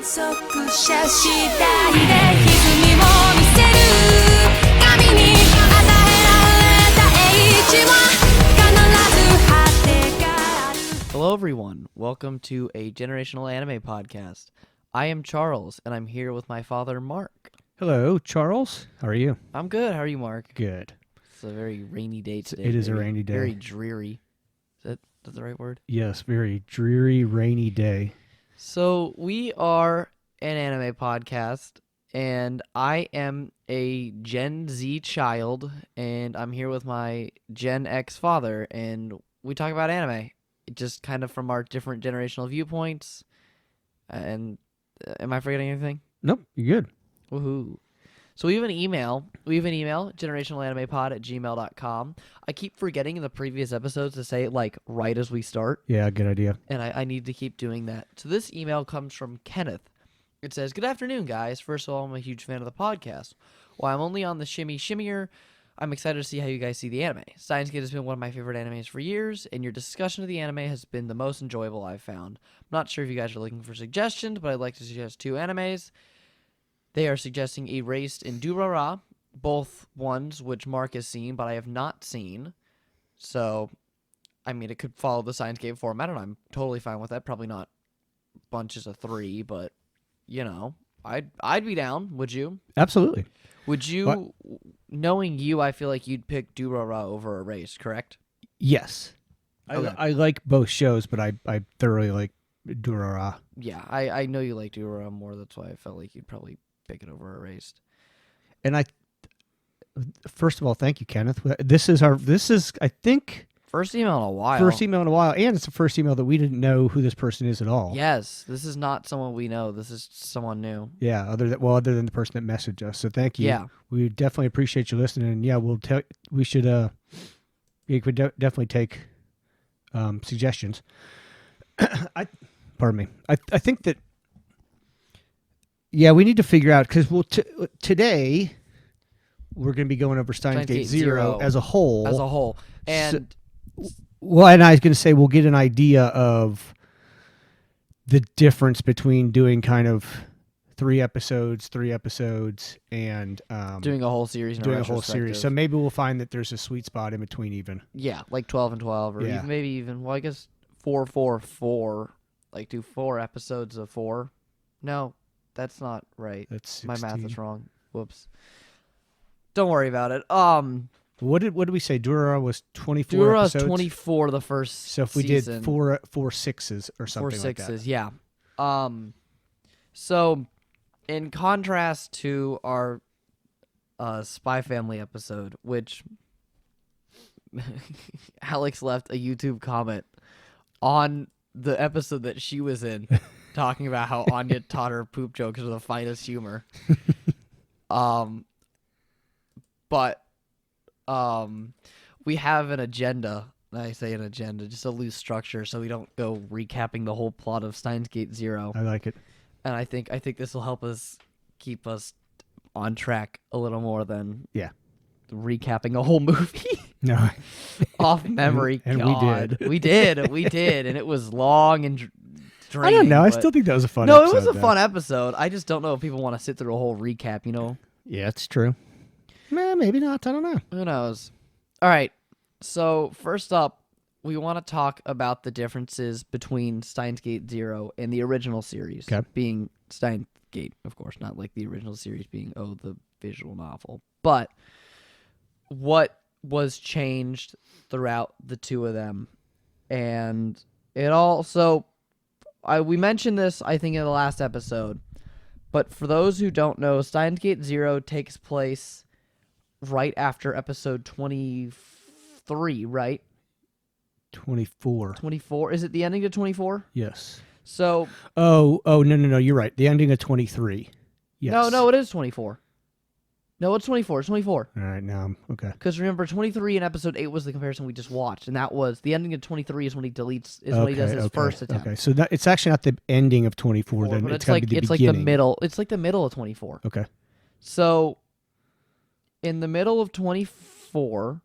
速射したいで歪みを見せる神に与えられた英知は必ず果てがある Hello everyone, welcome to a generational anime podcast. I am Charles, and I'm here with my father, Mark. Hello, Charles. How are you? I'm good, how are you, Mark? Good. It's a very rainy day today. It is a rainy day. Very dreary. Is that the right word? Yes, very dreary, rainy day. So, we are an anime podcast, and I am a Gen Z child, and I'm here with my Gen X father, and we talk about anime, just kind of from our different generational viewpoints. And am I forgetting anything? Nope, you're good. Woohoo. So we have an email, generationalanimepod@gmail.com. I keep forgetting in the previous episodes to say it like right as we start, Yeah, good idea. and I need to keep doing that. So this email comes from Kenneth. It says, "Good afternoon, guys. First of all, I'm a huge fan of the podcast. While I'm only on the Shimmier, I'm excited to see how you guys see the anime. Steins has been one of my favorite animes for years, and your discussion of the anime has been the most enjoyable I've found. I'm not sure if you guys are looking for suggestions, but I'd like to suggest two animes. They are suggesting Erased and Durara, both ones which Mark has seen, but I have not seen. So, I mean, it could follow the Steins Gate format, and I'm totally fine with that. Probably not bunches of three, but, you know, I'd be down. Would you? Absolutely. Would you, knowing you, I feel like you'd pick Durara over Erased, correct? Yes. Okay. I like both shows, but I thoroughly like Durara. Yeah, I know you like Durara more. That's why I felt like you'd probably pick it over Erased. And first of all, thank you, Kenneth. This is I think First email in a while. first email in a while, and it's the first email that we didn't know who this person is at all. Yes, this is not someone we know. This is someone new. Yeah, other than the person that messaged us. So thank you. Yeah. We definitely appreciate you listening. And yeah, we should you could definitely take suggestions. Pardon me. I think that we need to figure out, because today we're going to be going over Steins Gate Zero as a whole. And And I was going to say we'll get an idea of the difference between doing kind of three episodes, and doing a whole series. So maybe we'll find that there's a sweet spot in between even. Yeah, like 12 and 12, or Yeah. maybe even, well, I guess 4, 4, 4. Like do 4 episodes of 4. No, that's not right. That's 16. My math is wrong. Whoops. Don't worry about it. What did we say? Durara was 24 Durara's episodes? 24 the first So if we season. did four sixes or something 4 like sixes, that. yeah. So in contrast to our Spy Family episode, which Alex left a YouTube comment on the episode that she was in, talking about how Anya taught her poop jokes with the finest humor. But we have an agenda. I say an agenda, just a loose structure, so we don't go recapping the whole plot of Steins Gate Zero. I like it. And I think this will help us keep us on track a little more than recapping a whole movie No. off memory. And God. we did. we did, and it was long and draining. I don't know. I but- still think that was a fun No, episode. it was a though. fun episode. I just don't know if people want to sit through a whole recap, you know? Yeah, it's true. Maybe not. I don't know. Who knows? All right. So, first up, we want to talk about the differences between Steins Gate Zero and the original series. Okay. Being Steins Gate, of course, not like the original series being, the visual novel. But what was changed throughout the two of them. And it also, we mentioned this, I think, in the last episode. But for those who don't know, Steins Gate Zero takes place right after episode 23, right? 24. 24. Is it the ending of 24? Yes. So. Oh, no. You're right. The ending of 23. Yes. No, it is 24. No, it's 24. It's 24. All right, now okay. Because remember, 23 in episode 8 was the comparison we just watched, and that was the ending of 23 is when he deletes, when he does his first attempt. Okay, so it's actually not the ending of 24. Then But it's got to be the it's beginning. like the middle. It's like the middle of 24. Okay. So, in the middle of 24.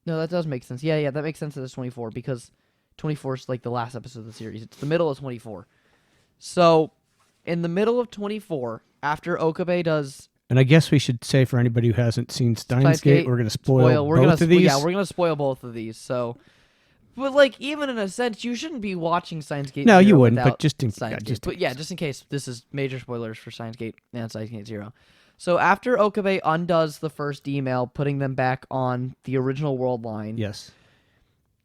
No, that does make sense. Yeah, that makes sense that it's 24 because 24 is like the last episode of the series. It's the middle of 24. So, in the middle of 24, after Okabe does And I guess we should say for anybody who hasn't seen Steins Gate, we're going to spoil we're both gonna, of these. Yeah, we're gonna spoil both of these. So, but like even in a sense, you shouldn't be watching Steins Gate. No, Zero you wouldn't. without But just in Steins just Gate. But yeah, just in case, this is major spoilers for Steins Gate and Steins Gate Zero. So after Okabe undoes the first email, putting them back on the original world line, yes,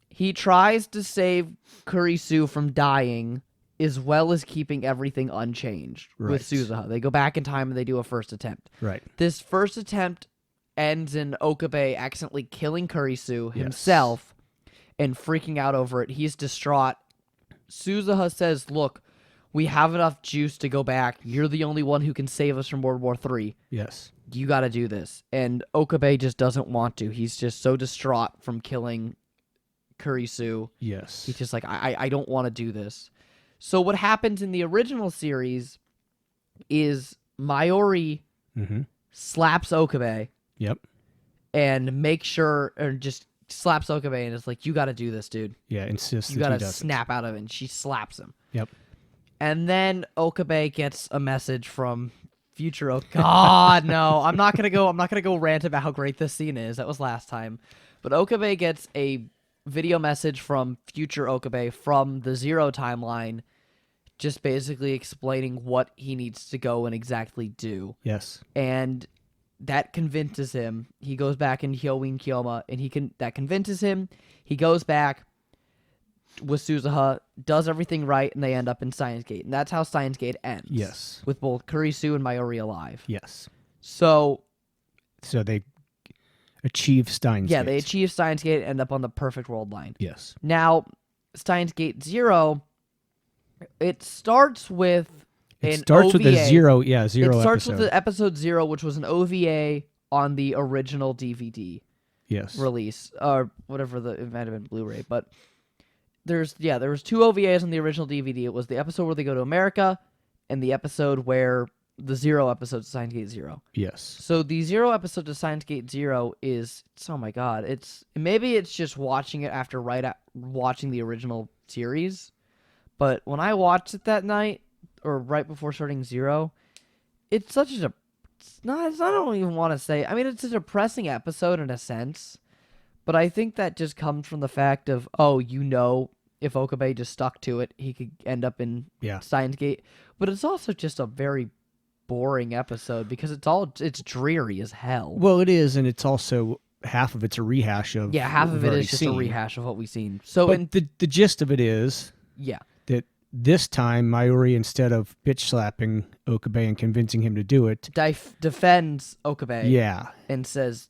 he tries to save Kurisu from dying, as well as keeping everything unchanged Right. with Suzuha. They go back in time and they do a first attempt. right. This first attempt ends in Okabe accidentally killing Kurisu Yes. himself and freaking out over it. He's distraught. Suzuha says, look, we have enough juice to go back. You're the only one who can save us from World War III. Yes. You got to do this. And Okabe just doesn't want to. He's just so distraught from killing Kurisu. Yes. He's just like, I don't want to do this. So what happens in the original series is Mayuri Mm-hmm. slaps Okabe Yep. and makes sure, or just slaps Okabe and is like, you got to do this, dude. Yeah. Insists You that got he to doesn't. snap out of it. And she slaps him. Yep. And then Okabe gets a message from future God, no. I'm not going to go rant about how great this scene is. That was last time. But Okabe gets a video message from future Okabe from the Zero timeline, just basically explaining what he needs to go and exactly do. Yes. And that convinces him. He goes back in Hyoin Kyoma, and that convinces him. He goes back with Suzuha, does everything right, and they end up in Steins Gate. And that's how Steins Gate ends. Yes. With both Kurisu and Mayuri alive. Yes. So they achieve Steins yeah, Gate. they achieve Steins Gate and end up on the perfect world line. Yes. Now, Steins Gate Zero, it starts with It an starts OVA. with a zero. Yeah, zero It starts episode. with the episode 0, which was an OVA on the original DVD yes. release, or whatever it might have been Blu-ray. But there was 2 OVAs on the original DVD. It was the episode where they go to America, and the episode where the 0 episode of Steins Gate Zero. Yes. So the 0 episode of Steins Gate Zero is, oh my god, maybe it's just watching it after watching the original series, but when I watched it that night or right before starting 0, it's such a I don't even want to say. I mean, it's a depressing episode in a sense, but I think that just comes from the fact of if Okabe just stuck to it, he could end up in Steins Gate. But it's also just a very boring episode because it's dreary as hell. Well, it is, and it's also half of it's a rehash of half what of we've it already is just seen. a rehash of what we've seen. So, But the gist of it is that this time Mayuri, instead of bitch slapping Okabe and convincing him to do it, defends Okabe. yeah, and says,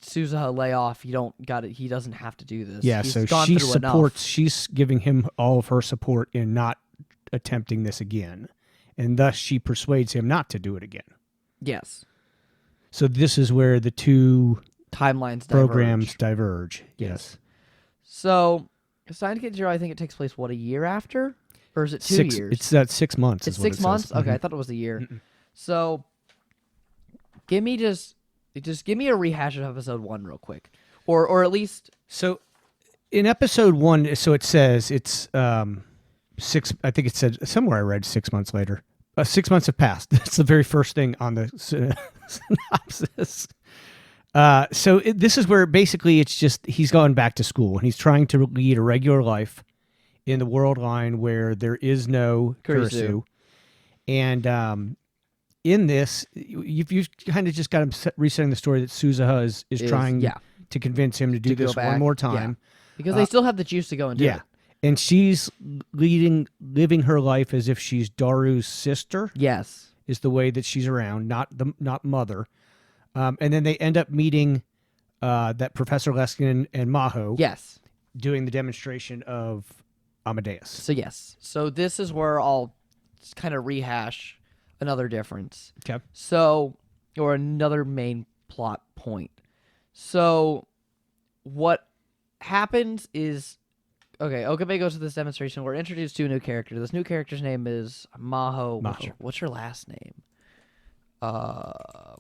Suzuha, lay off. You don't got it. He doesn't have to do this. yeah. He's So gone she through enough. supports. She's giving him all of her support in not attempting this again, and thus she persuades him not to do it again. Yes. So this is where the two Timelines programs diverge. Yes. So, Steins Gate Zero, I think it takes place, a year after? Or is it 2 years? It's that 6 months. It's is what 6 it months? says. Okay, I Mhm. thought it was a year. So, give me just give me a rehash of episode 1 real quick. Or at least... So, in episode 1, so it says it's 6. I think it said somewhere I read 6 months later. 6 months have passed. That's the very first thing on the synopsis. This is where basically it's just he's going back to school and he's trying to lead a regular life in the world line where there is no Kurisu. And in this, you've kind of just got him resetting the story that Suzuha is trying to convince him to do this one more time. Yeah. Because they still have the juice to go and do it. And she's living her life as if she's Daru's sister. Yes. Is the way that she's around, not mother. And then they end up meeting that Professor Leskin and Maho. Yes. Doing the demonstration of Amadeus. So yes. So this is where I'll kind of rehash another difference. Okay. So, or another main plot point. So, what happens is, okay, Okabe goes to this demonstration. We're introduced to a new character. This new character's name is Maho. What's her last name?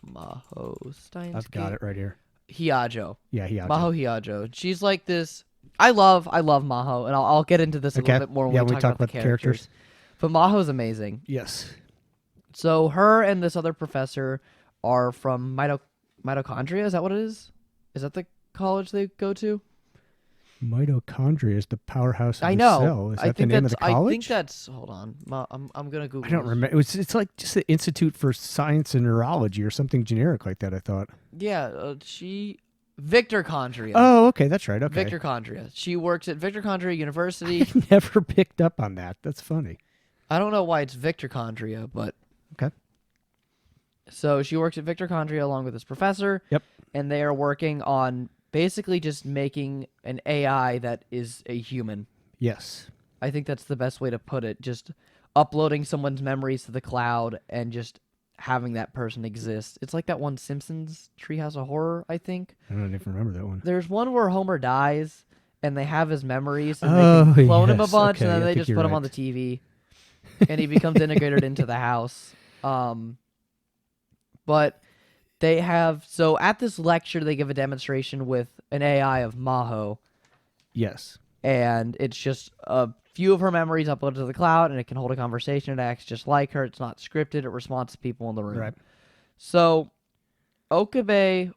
Maho Steins. I've got it right here. Hyajo. Yeah, Hyajo. Maho Hyajo. She's like this. I love Maho, and I'll get into this a little bit more when we talk about the characters. But Maho's amazing. Yes. So her and this other professor are from mitochondria. Is that what it is? Is that the college they go to? Mitochondria is the powerhouse of I the know. cell. Is I that the think name of the that's. college? I think that's. Hold on. I'm gonna Google. I don't this. remember. It's like just the Institute for Science and Neurology or something generic like that, I thought. Yeah, Victorchondria. Oh, okay, that's right. Okay. Victorchondria. She works at Victorchondria University. Never picked up on that. That's funny. I don't know why it's Victorchondria, but Okay. so she works at Victorchondria along with this professor. Yep. And they are working on basically just making an AI that is a human. Yes. I think that's the best way to put it. Just uploading someone's memories to the cloud and just having that person exist. It's like that one Simpsons Treehouse of Horror, I think. I don't even remember that one. There's one where Homer dies and they have his memories and Oh, they can clone him a yes, bunch okay, and then I they think just you're put him right. on the TV and he becomes integrated into the house. But they have, so at this lecture, they give a demonstration with an AI of Maho, Yes. and it's just a few of her memories uploaded to the cloud, and it can hold a conversation. It acts just like her. It's not scripted. It responds to people in the room. Right. So, Okabe,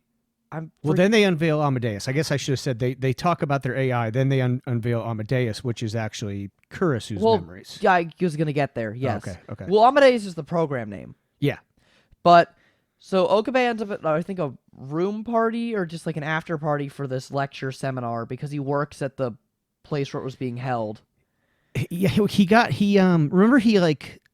Well, then they unveil Amadeus. I guess I should have said they talk about their AI, then they unveil Amadeus, which is actually Kurisu's memories. Yeah, I was going to get there, yes. Okay. Well, Amadeus is the program name. Yeah. But, so Okabe ends up at, I think, a room party or just like an after party for this lecture seminar because he works at the place where it was being held. Yeah, remember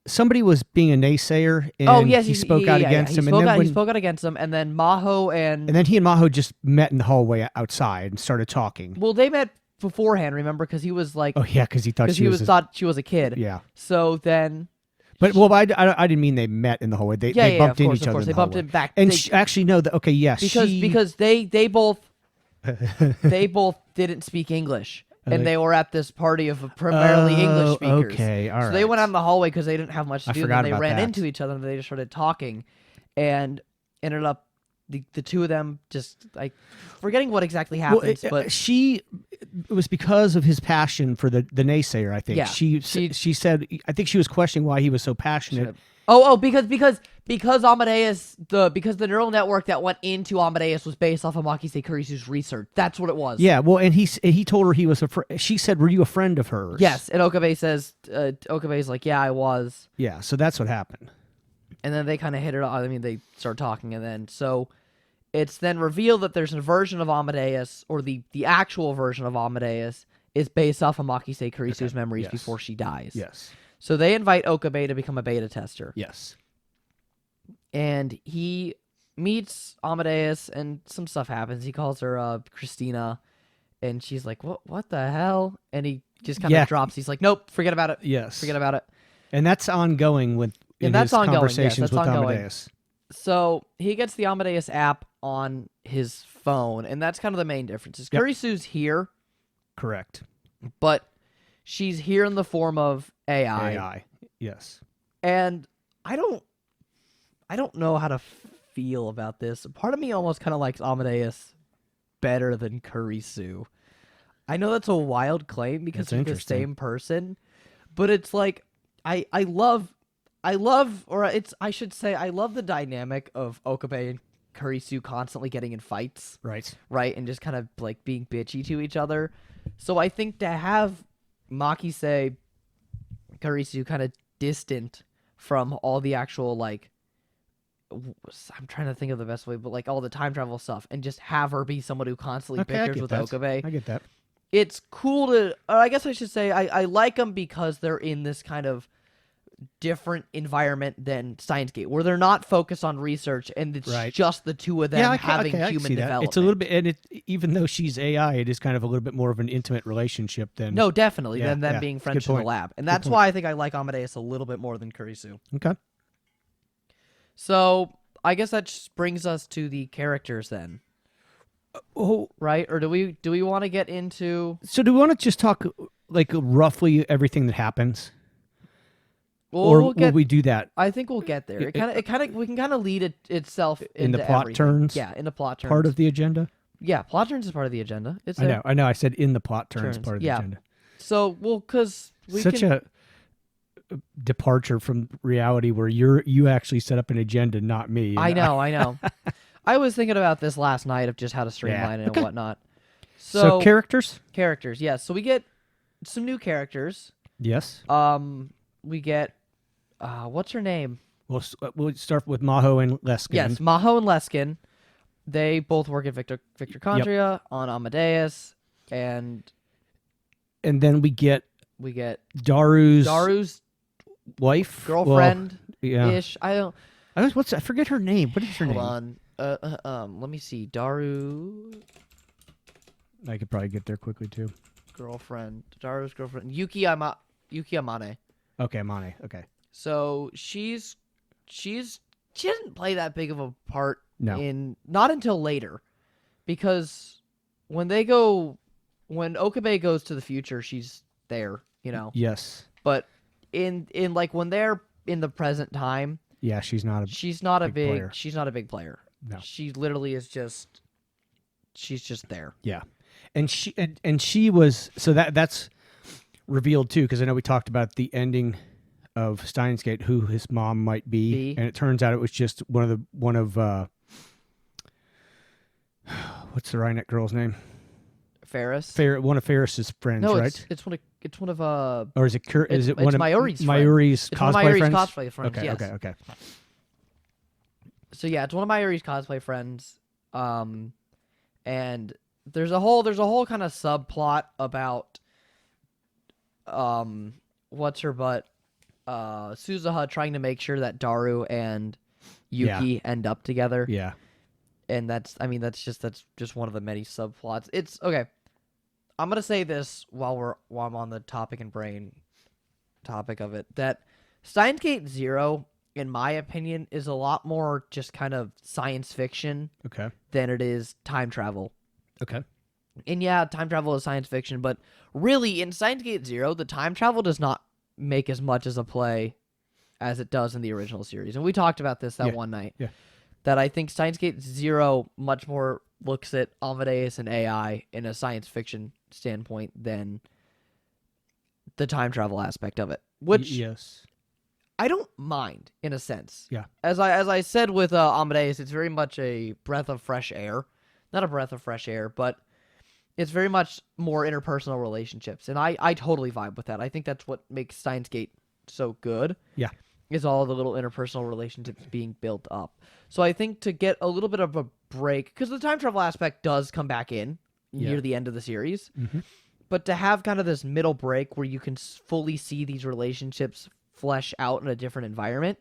somebody was being a naysayer and he spoke out against him. He spoke out against him, and then Maho and then he and Maho just met in the hallway outside and started talking. Well, they met beforehand, remember, because he was like, Oh yeah, because he thought thought she was a kid. Yeah. So then, But I didn't mean they met in the hallway. They bumped into each other. They bumped in back. And actually, no. Okay, yes. Because they both they both didn't speak English. And they were at this party of primarily English speakers. Okay, all right. So they went out in the hallway because they didn't have much to do. And they ran that. into each other and they just started talking, and ended up the two of them just like forgetting what exactly happens. But it was because of his passion for the naysayer. I think. Yeah, she said. I think she was questioning why he was so passionate. Because Amadeus, because the neural network that went into Amadeus was based off of Makise Kurisu's research. That's what it was. Yeah, well, and he told her he was she said, "Were you a friend of hers?" Yes, and Okabe says, Okabe's like, "Yeah, I was." Yeah, so that's what happened. And then they kind of hit it off. I mean, they start talking, and then so it's then revealed that there's a version of Amadeus, or the actual version of Amadeus, is based off of Makise Kurisu's memories before she dies. Yes. So they invite Okabe to become a beta tester. Yes. And he meets Amadeus, and some stuff happens. He calls her Christina, and she's like, "What the hell?" And he just kind of drops. He's like, "Nope, forget about it. Yes, forget about it." And that's ongoing with his conversations with Amadeus. So he gets the Amadeus app on his phone, and that's kind of the main difference. Is Kurisu's here, correct? But she's here in the form of AI. AI, yes. And I don't know how to feel about this. Part of me almost kind of likes Amadeus better than Kurisu. I know that's a wild claim because they're the same person, but it's like I love I should say I love the dynamic of Okabe and Kurisu constantly getting in fights. Right. Right, and just kind of like being bitchy to each other. So I think to have Makise Kurisu kind of distant from all the actual like I'm trying to think of the best way, but like all the time travel stuff, and just have her be someone who constantly bickers with Okabe. I get that. It's cool to, I guess I should say, I like them because they're in this kind of different environment than Steins Gate, where they're not focused on research, and it's just the two of them having human development. It's a little bit, and even though she's AI, it is kind of a little bit more of an intimate relationship than. No, definitely, than them being friends in the lab. And that's why I think I like Amadeus a little bit more than Kurisu. Okay. So, I guess that just brings us to the characters then. Right? Or do we want to get into... So do we want to just talk, like, roughly everything that happens? Well, or will we do that? I think we'll get there. We can kind of lead itself in the plot everything. turns? Yeah, in the plot turns. Part of the agenda? Yeah, plot turns is part of the agenda. I know. I said in the plot turns part of the agenda. So, well, because we Such a departure from reality where you actually set up an agenda, not me. I know. I was thinking about this last night of just how to streamline it and whatnot. So characters? Characters, yes. So we get some new characters. Yes. We get what's her name? We'll start with Maho and Leskin. Yes, Maho and Leskin. They both work at Victor Condria on Amadeus, and then we get Daru's wife, girlfriend ish. I forget her name. What is her name? Hold on. Let me see. Daru. I could probably get there quickly too. Daru's girlfriend. Yuki Amane. Okay, Amane. Okay. So she doesn't play that big of a part not until later, because when Okabe goes to the future, she's there, Yes. But in like when they're in the present time, yeah, she's not a big player. No. She literally is she's just there. Yeah. And she was, so that's revealed too, because I know we talked about the ending of Steins Gate, who his mom might be, and it turns out it was just one of what's the Rhinet girl's name? Ferris. One of Ferris's friends, no, right? It's one of or is it is it one of Mayuri's cosplay friends? Okay, yes. Okay. So yeah, it's one of Mayuri's cosplay friends, and there's a whole kind of subplot about what's her butt, Suzuha trying to make sure that Daru and Yuki end up together. Yeah. And that's just one of the many subplots. It's okay. I'm gonna say this while I'm on the topic of it, that Steins Gate Zero, in my opinion, is a lot more just kind of science fiction than it is time travel. Okay. And yeah, time travel is science fiction, but really in Steins Gate Zero, the time travel does not make as much as a play as it does in the original series. And we talked about this that one night. Yeah. That I think Steins Gate Zero much more looks at Amadeus and AI in a science fiction standpoint than the time travel aspect of it, which yes, I don't mind in a sense. Yeah. As I said with Amadeus, it's very much a breath of fresh air. Not a breath of fresh air, but it's very much more interpersonal relationships, and I totally vibe with that. I think that's what makes Steins Gate so good. Yeah. Is all the little interpersonal relationships being built up. So I think to get a little bit of a break, because the time travel aspect does come back in near the end of the series, but to have kind of this middle break where you can fully see these relationships flesh out in a different environment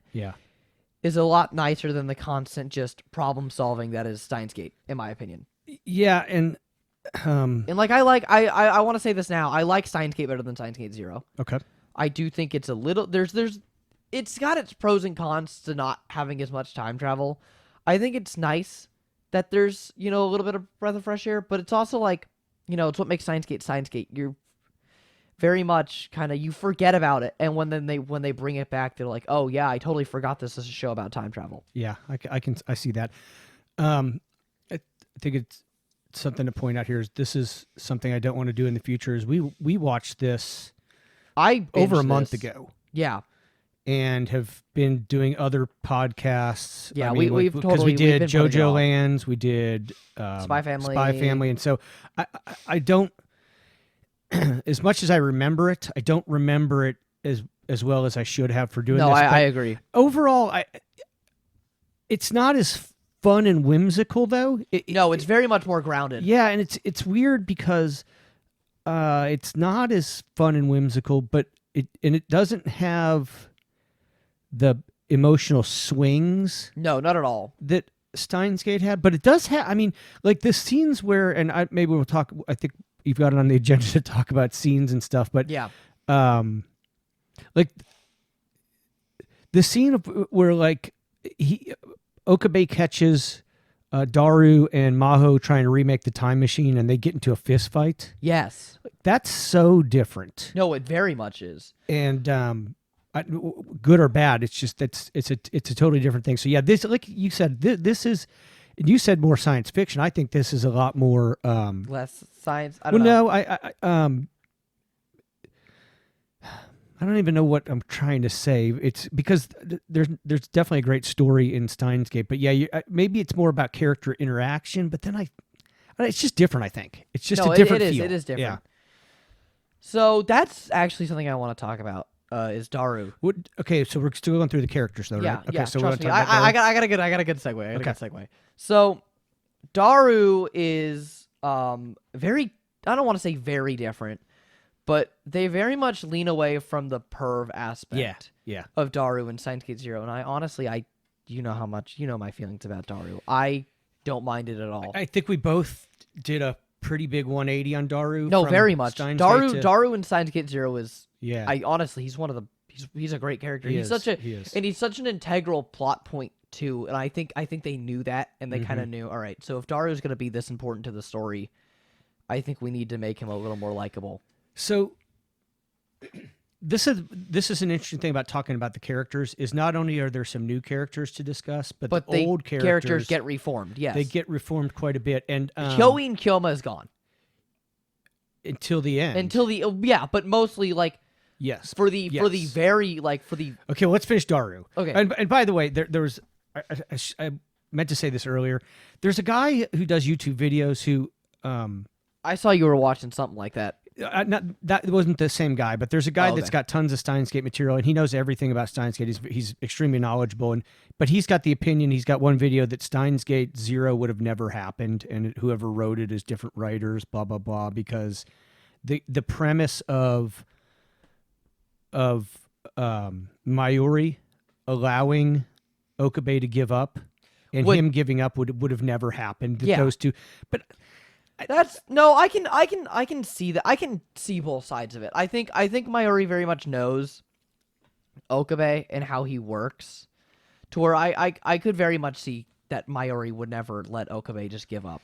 is a lot nicer than the constant just problem solving that is Steins Gate, in my opinion. Yeah, and like I want to say this now, I like Steins Gate better than Steins Gate Zero. Okay. I do think it's a little it's got its pros and cons to not having as much time travel. I think it's nice that there's, a little bit of breath of fresh air, but it's also like, it's what makes Steins Gate. You're very much kind of, you forget about it. And when they bring it back, they're like, oh yeah, I totally forgot this is a show about time travel. Yeah, I see that. I think it's something to point out here is this is something I don't want to do in the future is we watched this over a month ago. Yeah. And have been doing other podcasts. Yeah, we did JoJo Lands, we did Spy Family, and so I don't. As much as I remember it, I don't remember it as well as I should have for doing this. No, I agree. Overall, it's not as fun and whimsical though. It's very much more grounded. Yeah, and it's weird because it's not as fun and whimsical, but it doesn't have the emotional swings. No, not at all. That Steins Gate had, but it does have. I mean, like the scenes where, and maybe we'll talk. I think you've got it on the agenda to talk about scenes and stuff. But yeah, like the scene where like Okabe catches Daru and Maho trying to remake the time machine, and they get into a fist fight. Yes, that's so different. No, it very much is. And good or bad, it's just it's a totally different thing. So yeah, this, like you said, this is, you said more science fiction. I think this is a lot more less science. I don't know. No, I don't even know what I'm trying to say. It's because there's definitely a great story in Steins Gate, but yeah, maybe it's more about character interaction. But then it's just different. I think it's just a different feel. It is different. Yeah. So that's actually something I want to talk about. Is Daru? Okay, so we're still going through the characters, though, Yeah, right? Okay, yeah. so Trust we're me. going to talk about Daru. I got a good segue. I got a good segue. So Daru is very. I don't want to say very different, but they very much lean away from the perv aspect. Yeah. Of Daru in Steins Gate Zero, and I honestly, you know my feelings about Daru. I don't mind it at all. I think we both did a pretty big 180 on Daru. No, from very much. Steins Gate to- Daru in Steins Gate Zero is. Yeah. I honestly, he's one of the. He's a great character. He He's is. such a. He is. And he's such an integral plot point too. And I think they knew that, and they kind of knew. All right, so if Daru's going to be this important to the story, I think we need to make him a little more likable. So this is an interesting thing about talking about the characters. Is not only are there some new characters to discuss, but the the old characters get reformed. Yes, they get reformed quite a bit. And Hyoin and Kyoma is gone until the end. But mostly like. Yes. For the very Okay, well, let's finish Daru. Okay. And by the way, there was I meant to say this earlier. There's a guy who does YouTube videos who I saw you were watching something like that. not that wasn't the same guy, but there's a guy that's okay. got tons of Steins Gate material and he knows everything about Steins Gate. He's extremely knowledgeable but he's got the opinion. He's got one video that Steins Gate 0 would have never happened, and whoever wrote it is different writers. Blah blah blah. Because the premise of Mayuri allowing Okabe to give up and him giving up would have never happened. Yeah. Those two, but That's no, I can see that. I can see both sides of it. I think Mayuri very much knows Okabe and how he works, to where I could very much see that Mayuri would never let Okabe just give up,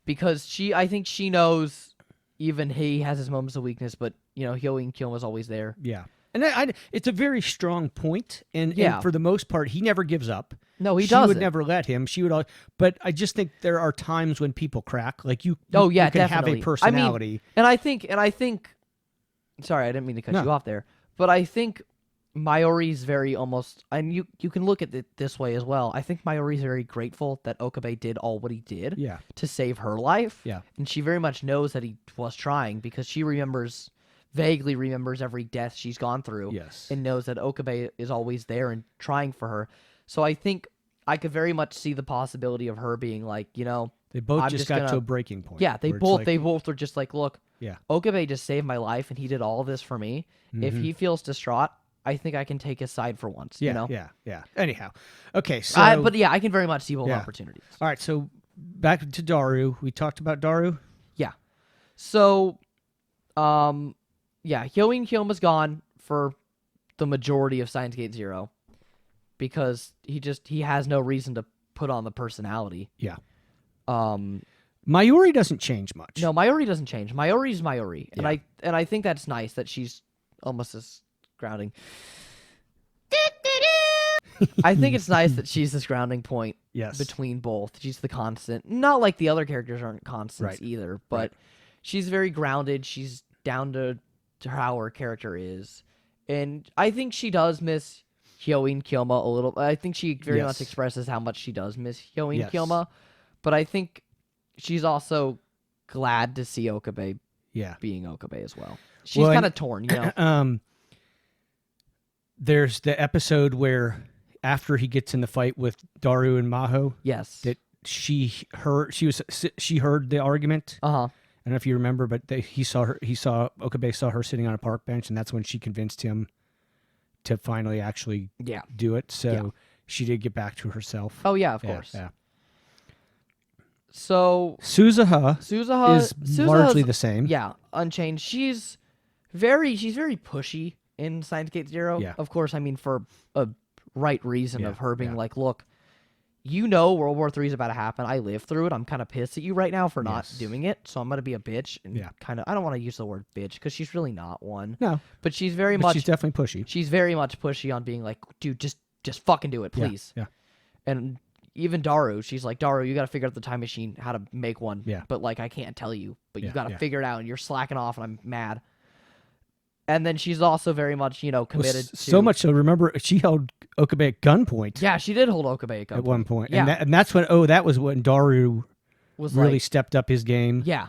because I think she knows even he has his moments of weakness, but Hyoin Kyoma's always there. Yeah. And it's a very strong point, and for the most part, he never gives up. No, he doesn't. She would doesn't. never let him. She would, but I just think there are times when people crack. Like you Oh yeah, you can definitely. have a personality. I mean, and I think. Sorry, I didn't mean to cut you off there, but I think Mayuri's very almost, and you can look at it this way as well. I think Mayuri's very grateful that Okabe did all what he did to save her life. Yeah. And she very much knows that he was trying, because she vaguely remembers every death she's gone through. Yes. And knows that Okabe is always there and trying for her. So I think I could very much see the possibility of her being like, They both I'm just just got to gonna- a breaking point. yeah, they where it's like, both are just like, look, Yeah. Okabe just saved my life and he did all this for me. If he feels distraught, I think I can take his side for once. Yeah. Yeah. Anyhow, okay. So, But yeah, I can very much see both opportunities. all right. So back to Daru. We talked about Daru. Yeah. So, Hyoin Kyoma's gone for the majority of Steins Gate 0, because he has no reason to put on the personality. Yeah. Um, Mayuri doesn't change much. no, Mayuri doesn't change. Mayuri's Mayuri, Yeah. and I think that's nice that she's almost as grounding. I think it's nice that she's this grounding point Yes. between both. She's the constant. Not like the other characters aren't constants Right. either, but Right. she's very grounded. She's down to how her character is. And I think she does miss Hyoin Kyoma a little. I think she very much Yes. expresses how much she does miss Hyoin Yes. Kyoma. But I think she's also glad to see Okabe Yeah. being Okabe as well. She's Well, kind of torn, There's the episode where after he gets in the fight with Daru and Maho, Yes. that she heard the argument. Uh-huh. I don't know if you remember, but Okabe saw her sitting on a park bench, and that's when she convinced him to finally actually Yeah. do it. So Yeah. she did get back to herself. Oh, yeah, of Yeah, course. Yeah. So Suzuha is Suzuha's largely the same. Yeah, unchanged. She's very pushy in Steins Gate 0. Yeah. Of course, I mean, for a right reason Yeah, of her being yeah. like, look, World War III is about to happen. I lived through it. I'm kind of pissed at you right now for not Yes. doing it. So I'm going to be a bitch. And Yeah. I don't want to use the word bitch because she's really not one. No, But she's but she's definitely pushy. she's very much pushy on being like, dude, just fucking do it, Yeah, please. Yeah. And even Daru, she's like, Daru, you got to figure out the time machine, how to make one. Yeah. But like, I can't tell you, but you Yeah, got to yeah. figure it out, and you're slacking off, and I'm mad. And then she's also very much, committed to... So much so, remember, she held Okabe at gunpoint Yeah, she did hold Okabe at gunpoint. at one point. Yeah. And that's when, that was when Daru was really like, stepped up his game. yeah,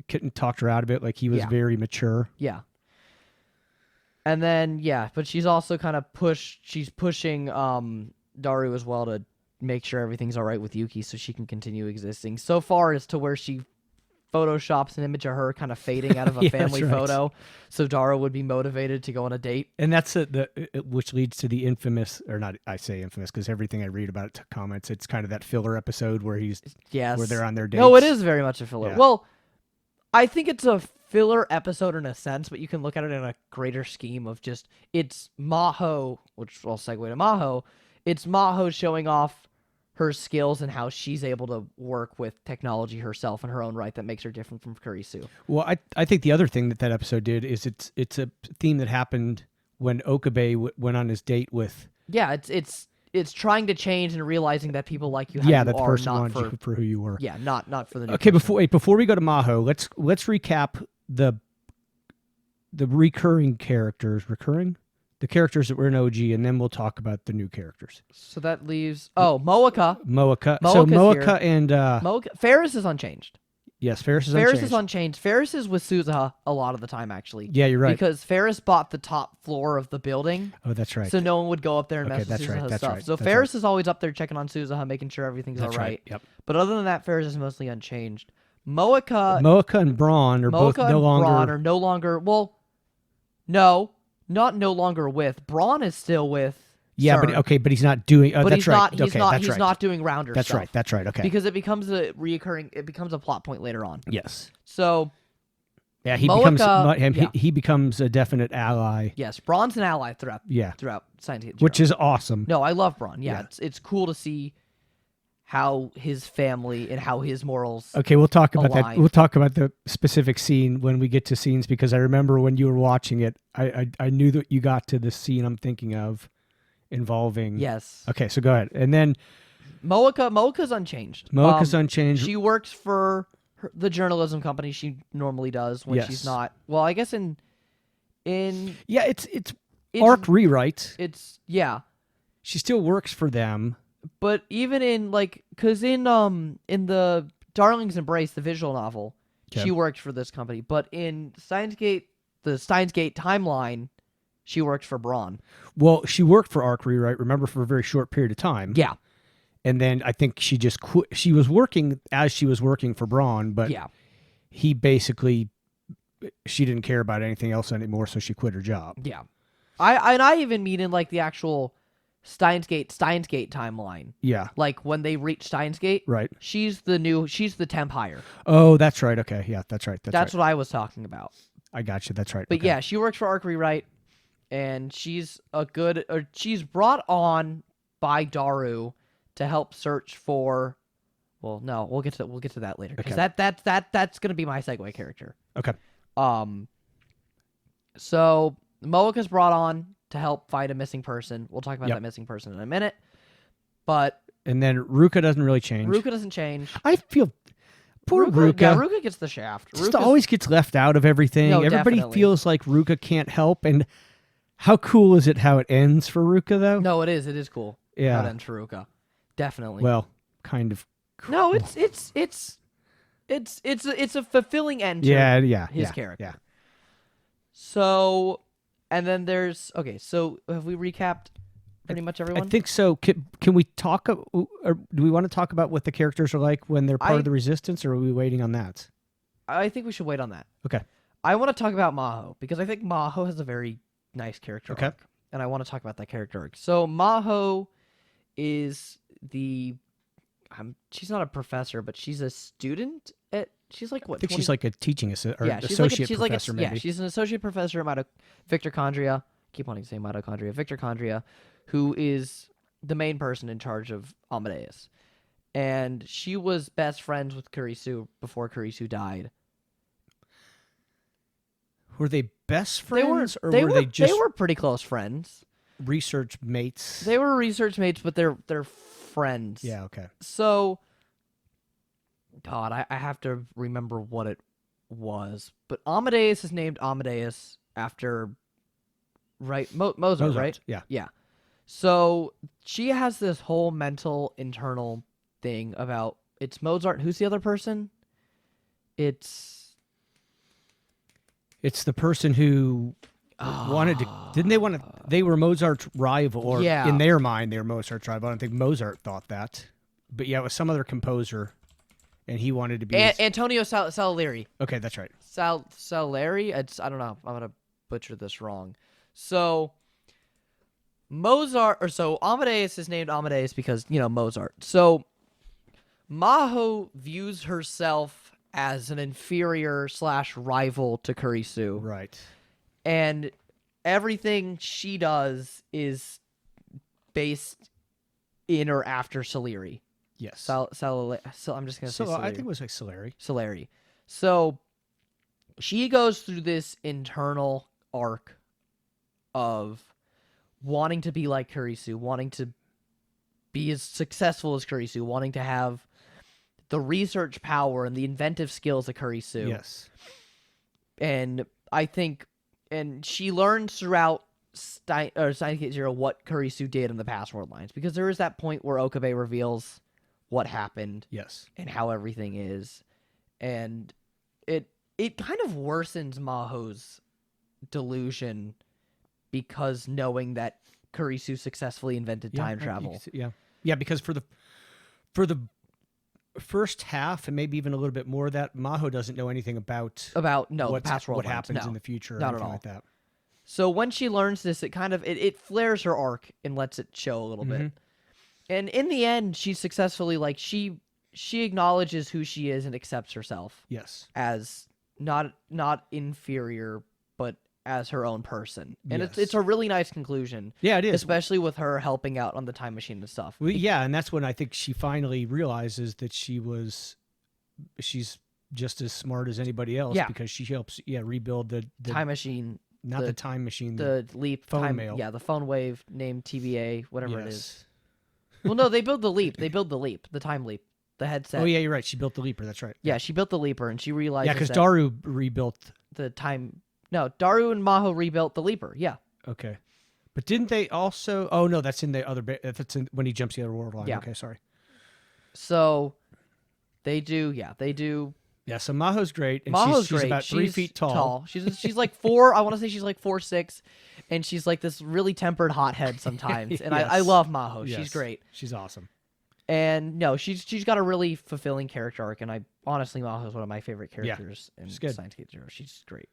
Couldn't talk her out of it. Like, he was Yeah. very mature. yeah. And then, but she's also kind of pushing Daru as well to make sure everything's all right with Yuki so she can continue existing. So far as to where she photoshops an image of her kind of fading out of a Yeah, family that's right. photo so Daru would be motivated to go on a date. And that's which leads to the infamous, or not, I say infamous because everything I read about it comments, it's kind of that filler episode where Yes. where they're on their dates. No, it is very much a filler. Yeah. Well, I think it's a filler episode in a sense, but you can look at it in a greater scheme of just, it's Maho, which I'll segue to Maho. It's Maho showing off her skills and how she's able to work with technology herself in her own right that makes her different from Kurisu. Well, I think the other thing that episode did is it's a theme that happened when Okabe went on his date with. Yeah, it's trying to change and realizing that people like you how Yeah, you that the are, person not wanted for you for who you were. yeah, not for the new Okay, person. before we go to Maho, let's recap the recurring characters, the characters that were in OG, and then we'll talk about the new characters. So that leaves Moeka. Moeka. Moeka's Moeka here. and Moeka. Ferris is unchanged. yes, Ferris is Ferris unchanged. is unchanged. Ferris is with Suzuha a lot of the time, actually. Yeah, you're right. Because Ferris bought the top floor of the building, Oh, that's right. so no one would go up there and Okay, mess with that's right, Suzuha's that's stuff. right, So that's Ferris is always up there checking on Suzuha, making sure everything's That's all right. right. Yep. But other than that, Ferris is mostly unchanged. Moeka Moeka and Braun are both and no longer. Braun are no longer. Well, no, not no longer with. Braun is still with. Yeah, CERN, but he's not doing. but that's he's right. not. He's okay, not. that's He's right. not doing rounder That's stuff. right. That's right. Okay. Because it becomes a reoccurring. It becomes a plot point later on. yes. So Yeah, he Moeka- becomes yeah. he becomes a definite ally. yes, Braun's an ally throughout Yeah, Steins Gate. which is awesome. No, I love Braun. Yeah, Yeah. it's cool to see how his family and how his morals. Okay, we'll talk about that. aligned. We'll talk about the specific scene when we get to scenes because I remember when you were watching it, I knew that you got to the scene I'm thinking of involving. Yes, Okay, so go ahead. And then Moeka's unchanged. Moeka's unchanged. She works for the journalism company she normally does when Yes. she's not. Well, I guess in Yeah, it's arc rewrites. yeah. She still works for them. But even in because in the Darling's Embrace, the visual novel, Okay. she worked for this company. But in Steins Gate, the Steins Gate timeline, she worked for Braun. Well, she worked for Arc Rewrite, remember, for a very short period of time. Yeah, And then I think she just quit. She was working as she was working for Braun, but yeah, she didn't care about anything else anymore, so she quit her job. yeah. I even mean in the actual Steins Gate timeline. Yeah, Like when they reach Steins Gate, right. she's the temp hire. Oh, that's right. Okay, yeah, that's right. That's right. what I was talking about. I got you. That's right. But okay. yeah, she works for Arc Rewrite, and she's brought on by Daru to help search for. Well, no, we'll get to that later because Okay. that's gonna be my segue character. Okay. So Moeka's brought on to help find a missing person. We'll talk about Yep. that missing person in a minute. But And then Ruka doesn't really change. Ruka doesn't change. I feel poor Ruka. Yeah, Ruka gets the shaft. Just Ruka's- always gets left out of everything. No, Everybody definitely. feels like Ruka can't help. And how cool is it how it ends for Ruka though? No, it is. It is cool. Yeah. How it ends for Ruka. Definitely. Well, kind of. No, it's a fulfilling end to Yeah. his yeah, character. Yeah. So, and then there's so have we recapped pretty much everyone? I think so. Can we talk, or do we want to talk about what the characters are like when they're part of the Resistance, or are we waiting on that? I think we should wait on that. Okay. I want to talk about Maho because I think Maho has a very nice character Okay. arc, and I want to talk about that character arc. So Maho is she's not a professor, but she's a student at. She's like what? I think 20 she's like a teaching assistant or yeah, she's associate like professor, maybe. Yeah, she's an associate professor at Victorchondria. Keep wanting to say mitochondria. Victorchondria, who is the main person in charge of Amadeus. And she was best friends with Kurisu before Kurisu died. Were they best friends, or they were they just they were pretty close friends. research mates? They were research mates, but they're friends. Yeah, okay. So, God, I have to remember what it was. But Amadeus is named Amadeus after Mozart, right? Yeah. Yeah. So she has this whole mental internal thing about it's Mozart. Who's the other person? It's the person who wanted to. Didn't they want to? They were Mozart's rival, or Yeah. in their mind, they were Mozart's rival. I don't think Mozart thought that, but yeah, it was some other composer, and he wanted to be. Antonio Salieri. Okay, that's right. Salieri. I don't know. I'm gonna butcher this wrong. So Amadeus is named Amadeus because Mozart. So Maho views herself as an inferior / rival to Kurisu. Right. And everything she does is based in or after Salieri. Yes. I'm just going to say Salieri. I think it was like Salieri. Salieri. So she goes through this internal arc of wanting to be like Kurisu, wanting to be as successful as Kurisu, wanting to have the research power and the inventive skills of Kurisu. Yes. And I think, and she learns throughout Steins Gate Zero what Kurisu did in the past world lines, because there is that point where Okabe reveals what happened. Yes. And how everything is. And it kind of worsens Maho's delusion because knowing that Kurisu successfully invented time travel. Yeah, because for the first half and maybe even a little bit more of that, Maho doesn't know anything about past world what lines. happens No. in the future or Not at anything all. like that. So when she learns this, it kind of it flares her arc and lets it show a little bit. And in the end, she successfully she acknowledges who she is and accepts herself Yes. as not inferior, but as her own person. And Yes. it's a really nice conclusion. Yeah, it is. Especially with her helping out on the time machine and stuff. Well, yeah, and that's when I think she finally realizes that she's just as smart as anybody else because she helps rebuild the time machine. Not the time machine. The leap phone time, mail. Yeah, the phone wave named TVA, whatever it Yes. is. Well, no, they build the leap. They build the leap, the time leap, the headset. Oh yeah, you're right. She built the leaper. That's right. Yeah, she built the leaper, and she realized. Yeah, because Daru rebuilt the time. No, Daru and Maho rebuilt the leaper. Yeah. Okay, but didn't they also? Oh no, that's in the other. That's in when he jumps the other world line. Yeah. Okay, sorry. So, they do. Yeah, they do. Yeah, so Maho's great. And Maho's she's great. about 3 feet tall. She's like 4. I want to say she's like 4'6", and she's like this really tempered hothead sometimes. And Yes. I love Maho. Yes. She's great. She's awesome. And no, she's got a really fulfilling character arc, and honestly Maho is one of my favorite characters in Steins Gate Zero. She's great.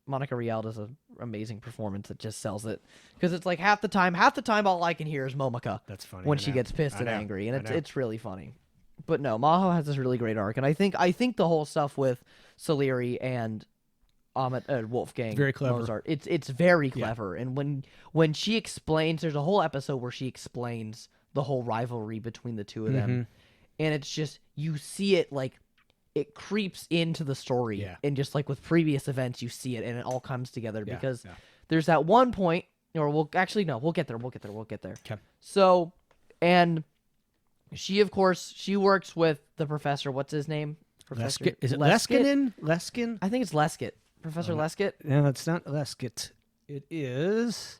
Monica Rial does an amazing performance that just sells it, because it's like half the time all I can hear is Momika. That's funny. When she gets pissed and angry, and it's really funny. But no, Maho has this really great arc, and I think the whole stuff with Salieri and Wolfgang, very clever. Mozart, it's very clever. And when she explains, there's a whole episode where she explains the whole rivalry between the two of them, and it's just you see it like it creeps into the story, and just like with previous events, you see it, and it all comes together because there's that one point, or we'll get there. Okay. So, and she, of course, she works with the professor. What's his name? Professor Is it Leskinen? Leskin? I think it's Leskit. Professor Leskit? No, it's not Leskit. It is.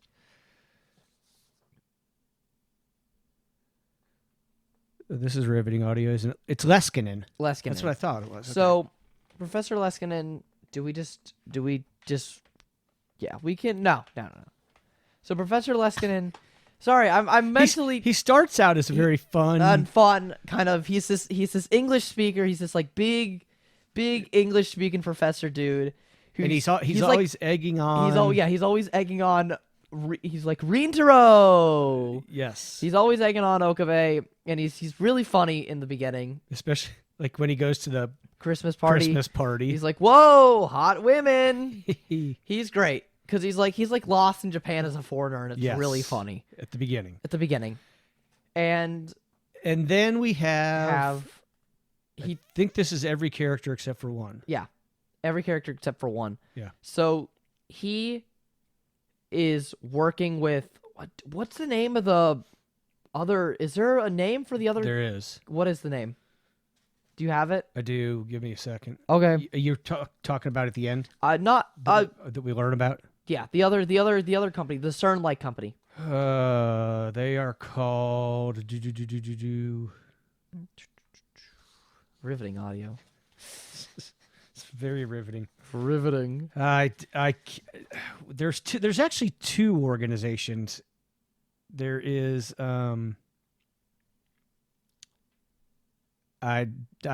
This is riveting audio, isn't it? It's Leskinen. Leskinen. That's what I thought it was. So, Professor Leskinen, do we just, yeah, we can, no. So, Professor Leskinen, sorry, I'm mentally. He starts out as a very fun kind of, he's this English speaker, he's this like big English speaking professor dude. And he's always egging on. He's always egging on. He's like Rintaro. Yes. He's always egging on Okabe, and he's really funny in the beginning, especially like when he goes to the Christmas party. He's like, "Whoa, hot women!" He's great because he's like lost in Japan as a foreigner, and it's really funny at the beginning. And then we have. I think this is every character except for one. Yeah, every character except for one. Yeah. So he is working with what's the name of the other? Is there a name for the other? There is. What is the name? Do you have it? I do. Give me a second. Okay. You're talking about at the end? Not that we learn about. Yeah, the other company, the CERN-like company. They are called. Riveting audio. It's very riveting. Riveting. There's actually two organizations. There is I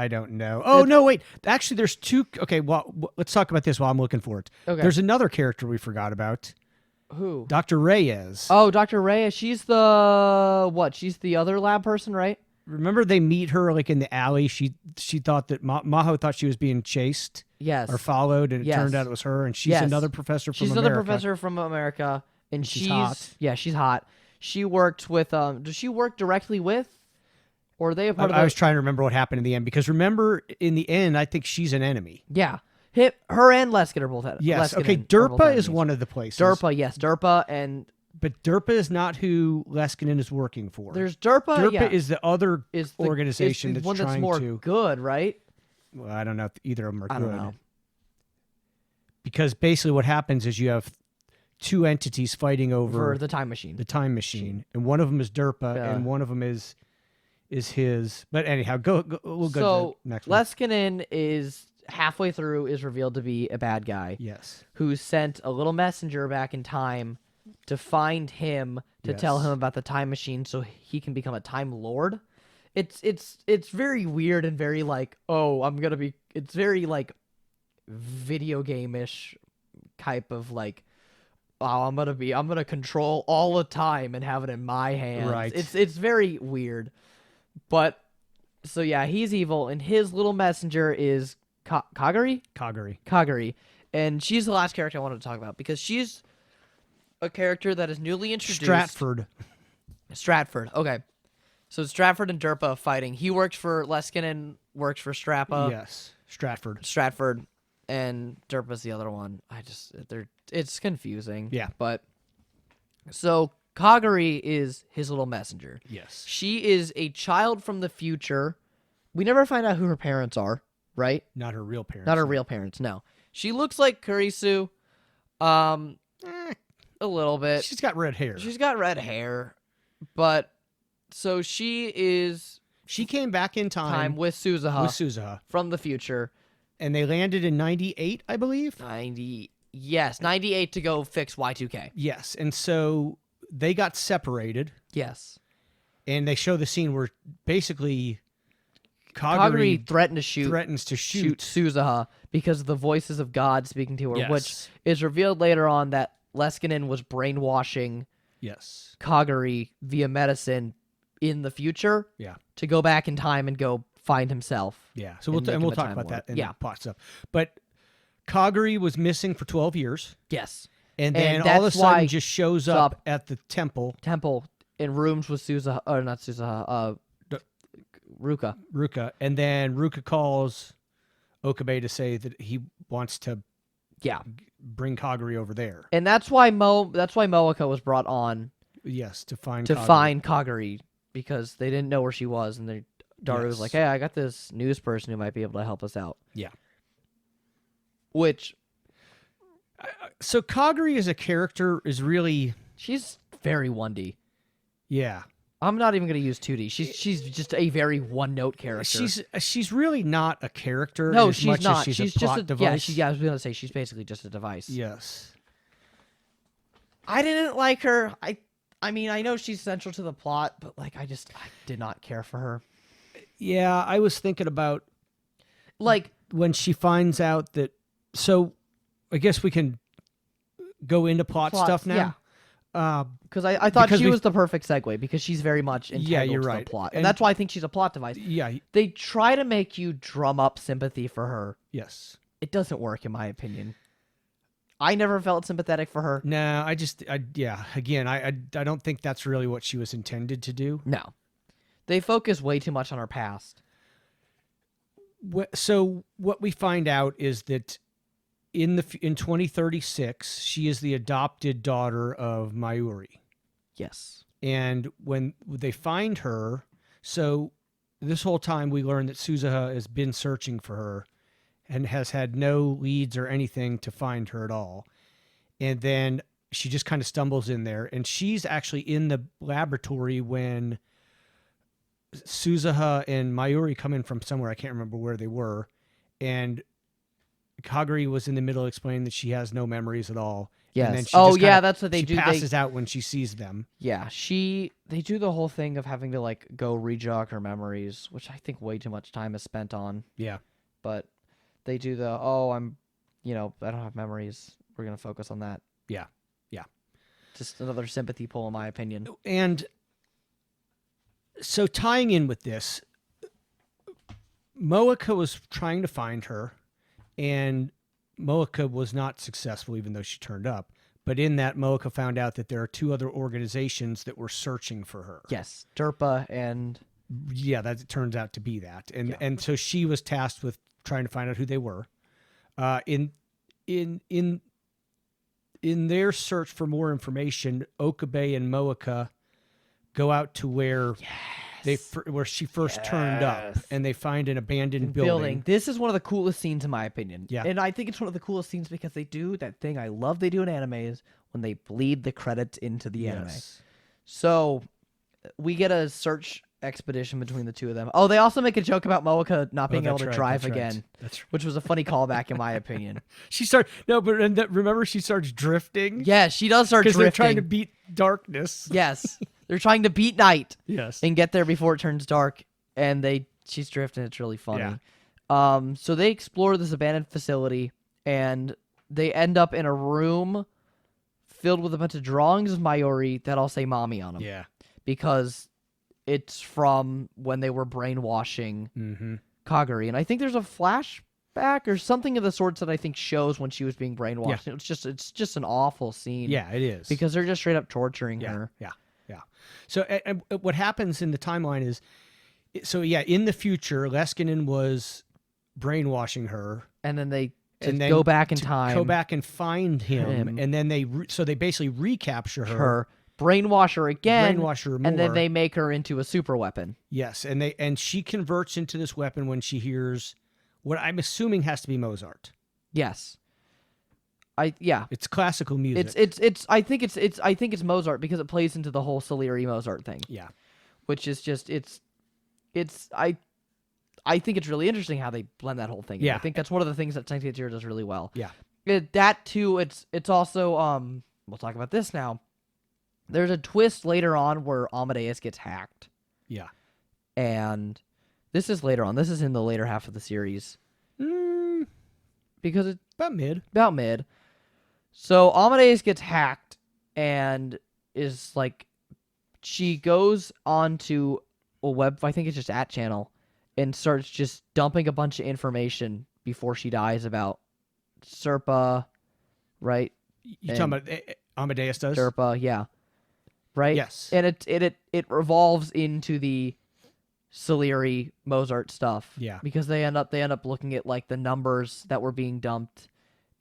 don't know. Oh no, wait. Actually, there's two. Okay, well, let's talk about this while I'm looking for it. Okay. There's another character we forgot about. Who? Dr. Reyes. Oh, Dr. Reyes. She's the what? She's the other lab person, right? Remember they meet her like in the alley. She thought that Maho thought she was being chased. Yes. Or followed, and it turned out it was her. And she's another professor from America. She's another professor from America, and she's hot. Yeah, she's hot. She worked with. Does she work directly with? Or are they a part of I was trying to remember what happened in the end, because remember, in the end, I think she's an enemy. Yeah. Her and Leskin are both enemies. Yes. Okay, Derpa is one of the places. Derpa, yes. Derpa and... But Derpa is not who Leskinen is working for. There's Derpa, Derpa is the other organization that's that's trying trying more to... good, right? Well, I don't know if either of them are good. I don't know. Because basically what happens is you have two entities fighting over... For the time machine. The time machine. And one of them is Derpa, and one of them is his. But anyhow, we'll go to the next one. Leskinen is halfway through is revealed to be a bad guy. Yes. Who sent a little messenger back in time to find him to tell him about the time machine so he can become a time lord. It's very weird and very like, it's very like video game-ish type of like, oh, I'm gonna control all the time and have it in my hands. Right. It's very weird. But so yeah, he's evil, and his little messenger is Kagari? Kagari. And she's the last character I wanted to talk about, because she's a character that is newly introduced. Stratford. Okay. So Stratford and Derpa fighting. He works for Leskinen, works for Strappa. Yes. Stratford. And Derpa's the other one. It's confusing. Yeah. But so Kagari is his little messenger. Yes. She is a child from the future. We never find out who her parents are, right? Not her real parents. Not her real parents, no. She looks like Kurisu. A little bit. She's got red hair. But so she came back in time with Suzuha from the future. And they landed in 98, I believe. 98 to go fix Y2K. Yes. And so they got separated. Yes. And they show the scene where basically Kagari threatens to shoot Suzuha because of the voices of God speaking to her, yes. which is revealed later on that Leskinen was brainwashing Kagari via medicine in the future to go back in time and go find himself. Yeah, so we'll talk about that in the plot stuff. But Kagari was missing for 12 years. Yes. And then all of a sudden just shows up at the temple. In rooms with Suzuha, or not Suzuha, Ruka. And then Ruka calls Okabe to say that he wants to bring Kagari over there. And that's why Moeka was brought on. Yes, to find Kagari, because they didn't know where she was, and Daru was like, "Hey, I got this news person who might be able to help us out." Yeah. Which so Kagari as a character is really she's very 1D. Yeah. I'm not even going to use 2D. She's just a very one-note character. She's really not a character. No, as she's much not. As she's just a plot device. I was going to say she's basically just a device. Yes. I didn't like her. I mean, I know she's central to the plot, but like, I did not care for her. Yeah, I was thinking about like when she finds out that. So, I guess we can go into plot stuff now. Yeah. Because I thought she was the perfect segue, because she's very much integral to the plot. And that's why I think she's a plot device. Yeah. They try to make you drum up sympathy for her. Yes. It doesn't work, in my opinion. I never felt sympathetic for her. No, again, I don't think that's really what she was intended to do. No. They focus way too much on her past. So what we find out is that in 2036, she is the adopted daughter of Mayuri. Yes. And when they find her, so this whole time we learn that Suzuha has been searching for her and has had no leads or anything to find her at all. and then she just kind of stumbles in there, and she's actually in the laboratory when Suzuha and Mayuri come in from somewhere. I can't remember where they were, and Kagari was in the middle explaining that she has no memories at all. Yes. And then she Oh, just yeah, kinda- that's what they do. She passes out when she sees them. Yeah, they do the whole thing of having to like go rejog her memories, which I think way too much time is spent on. Yeah. But they do I don't have memories. We're gonna focus on that. Yeah. Yeah. Just another sympathy pull, in my opinion. And so tying in with this, Moeka was trying to find her, and Moeka was not successful, even though she turned up. But in that, Moeka found out that there are 2 other organizations that were searching for her. Yes, Derpa and Yeah, that turns out to be that. And Yeah. and so she was tasked with trying to find out who they were. In their search for more information, Okabe and Moeka go out to where where she first turned up, and they find an abandoned building. This is one of the coolest scenes, in my opinion. Yeah. And I think it's one of the coolest scenes because they do that thing I love they do in animes when they bleed the credits into the anime. Yes. So we get a search expedition between the 2 of them. Oh, they also make a joke about Moeka not being able to drive again, That's right. which was a funny callback in my opinion. She remember she starts drifting. Yeah, she does start Because drifting. they're trying to beat darkness. Yes. They're trying to beat night Yes. and get there before it turns dark, and she's drifting. It's really funny. Yeah. So they explore this abandoned facility, and they end up in a room filled with a bunch of drawings of Mayuri that all say mommy on them. Yeah. Because it's from when they were brainwashing Mm-hmm. Kagari. And I think there's a flashback or something of the sorts that I think shows when she was being brainwashed. Yeah. It's just an awful scene. Yeah, it is. Because they're just straight up torturing her. Yeah. So and what happens in the timeline is, in the future, Leskinen was brainwashing her. And then they And then go back in to time. Go back and find him. And then they basically recapture her. Brainwash her again. Brainwash her more. And then they make her into a super weapon. Yes, and she converts into this weapon when she hears what I'm assuming has to be Mozart. Yes. It's classical music. I think it's Mozart because it plays into the whole Salieri Mozart thing. Yeah. Which is just I think it's really interesting how they blend that whole thing. Yeah. I think that's one of the things that Steins does really well. Yeah. That too, it's also we'll talk about this now. There's a twist later on where Amadeus gets hacked. Yeah. And this is later on. This is in the later half of the series. Because it's about mid. So Amadeus gets hacked and is like, she goes onto a web, I think it's just @channel, and starts just dumping a bunch of information before she dies about Serpa, right? You talking about Amadeus does? Serpa, yeah. Right? Yes. And it revolves into the Salieri Mozart stuff. Yeah. Because they end up looking at like the numbers that were being dumped.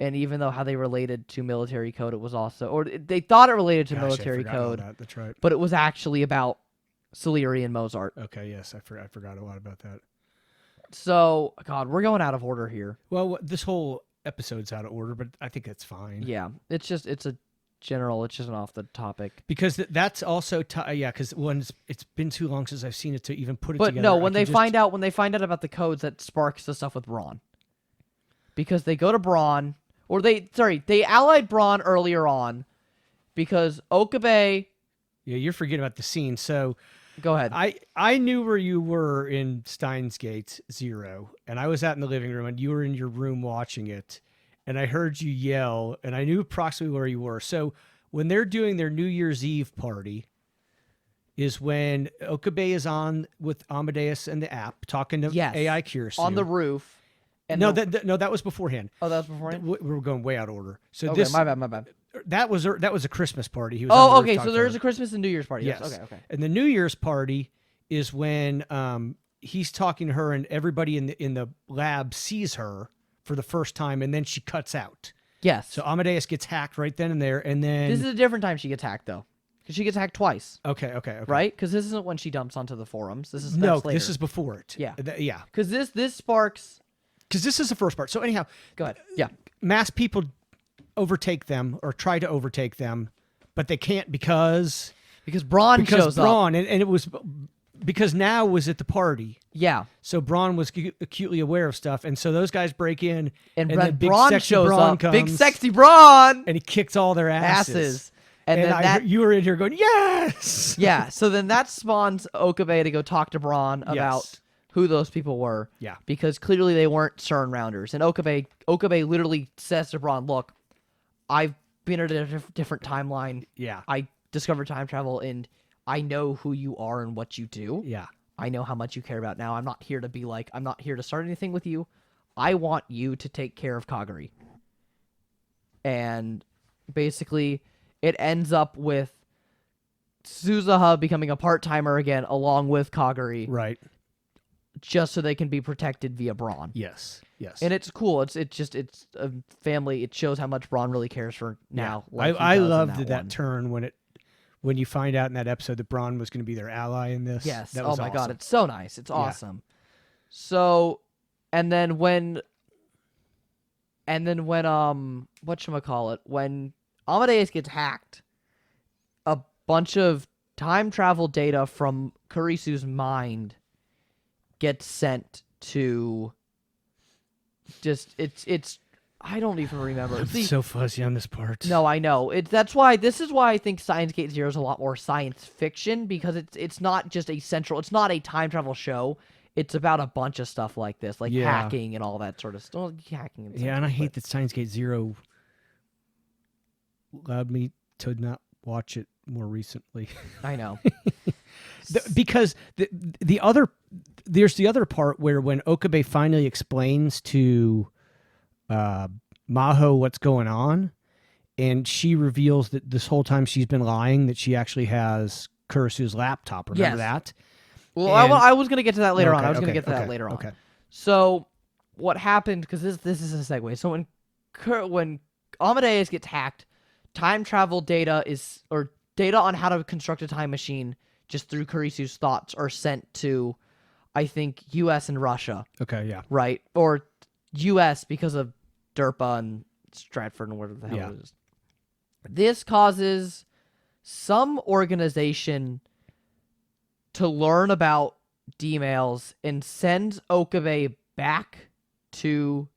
And even though how they related to military code, it was also, or they thought it related to military code, That's right. but it was actually about Salieri and Mozart. Okay, yes, I forgot a lot about that. So, God, we're going out of order here. Well, this whole episode's out of order, but I think that's fine. Yeah, it's just an off the topic. Because that's also, because it's been too long since I've seen it to even put it but together. no, when they find out about the codes, that sparks the stuff with Braun. Because they go to Braun. Or they allied Braun earlier on because Okabe. Yeah, you're forgetting about the scene. So go ahead. I knew where you were in Steins Gate 0, and I was out in the living room, and you were in your room watching it, and I heard you yell, and I knew approximately where you were. So when they're doing their New Year's Eve party is when Okabe is on with Amadeus and the app talking to AI Kirisu. On the roof. And that was beforehand. Oh, that was beforehand? We were going way out of order. So okay, my bad. That was a Christmas party. He was okay. So there's a Christmas and New Year's party. Yes. Okay. And the New Year's party is when he's talking to her, and everybody in the lab sees her for the first time, and then she cuts out. Yes. So Amadeus gets hacked right then and there, and then this is a different time she gets hacked though, because she gets hacked twice. Okay. Right? Because this isn't when she dumps onto the forums. This is later. This is before it. Yeah. Yeah. Because this sparks. Because this is the first part. So anyhow, go ahead. Yeah. Mass people overtake them or try to overtake them, but they can't because Braun shows Braun, up. and it was because Now was at the party. Yeah. So Braun was acutely aware of stuff, and so those guys break in, And then big Braun sexy shows Braun up. comes, Big sexy Braun! and he kicks all their asses. And then you were in here going, yes! Yeah, so then that spawns Okabe to go talk to Braun about who those people were. Yeah. Because clearly they weren't CERN rounders. And Okabe literally says to Braun, look, I've been at a different timeline. Yeah. I discovered time travel, and I know who you are and what you do. Yeah. I know how much you care about Now. I'm not here to be like, I'm not here to start anything with you. I want you to take care of Kagari. And basically, it ends up with Suzuha becoming a part-timer again, along with Kagari. Right. Just so they can be protected via Braun. Yes. Yes. And it's cool. It's a family. It shows how much Braun really cares for Now. Yeah. Like I he does in loved that one. turn when you find out in that episode that Braun was going to be their ally in this. Yes. That Oh was my god, awesome. it's so nice. It's awesome. So, and then when whatchamacallit, when Amadeus gets hacked, a bunch of time travel data from Kurisu's mind gets sent to it's I don't even remember. I'm See, so fuzzy on this part. no, I know. This is why I think Steins Gate Zero is a lot more science fiction, because it's not just it's not a time travel show. It's about a bunch of stuff like this, like hacking and all that sort of stuff. Hacking and Yeah, and I stuff, hate that Steins Gate Zero allowed me to not watch it more recently. I know. Because there's the other part where when Okabe finally explains to Maho what's going on, and she reveals that this whole time she's been lying, that she actually has Kurisu's laptop. Remember that? Well, I was going to get to that later on. I was going to get to that later on. Okay. So what happened, because this is a segue. So when Amadeus gets hacked, time travel data data on how to construct a time machine just through Kurisu's thoughts are sent to, I think, U.S. and Russia. Okay, yeah. Right? Or U.S. because of Derpa and Stratford and whatever the hell it is. This causes some organization to learn about D-mails and sends Okabe back to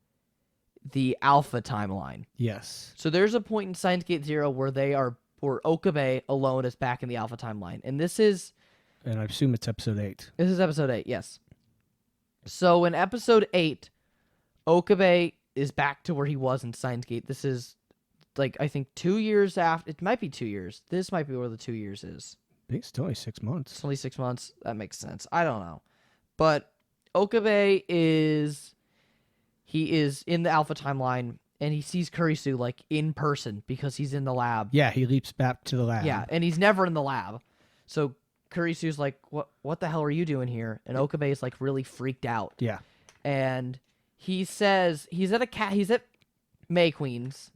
the Alpha timeline. Yes. So there's a point in Steins Gate Zero where Okabe alone is back in the Alpha timeline. And this is... And I assume it's episode 8. This is episode 8, yes. So in episode 8, Okabe is back to where he was in Steins Gate. This is, like, I think 2 years after... It might be 2 years. This might be where the 2 years is. I think it's only 6 months. It's only 6 months. That makes sense. I don't know. But Okabe is... He is in the Alpha timeline, and he sees Kurisu, like, in person because he's in the lab. Yeah, he leaps back to the lab. Yeah, and he's never in the lab. So Kurisu's like, what the hell are you doing here? And Okabe is, like, really freaked out. Yeah. And he says he's at May Queen's,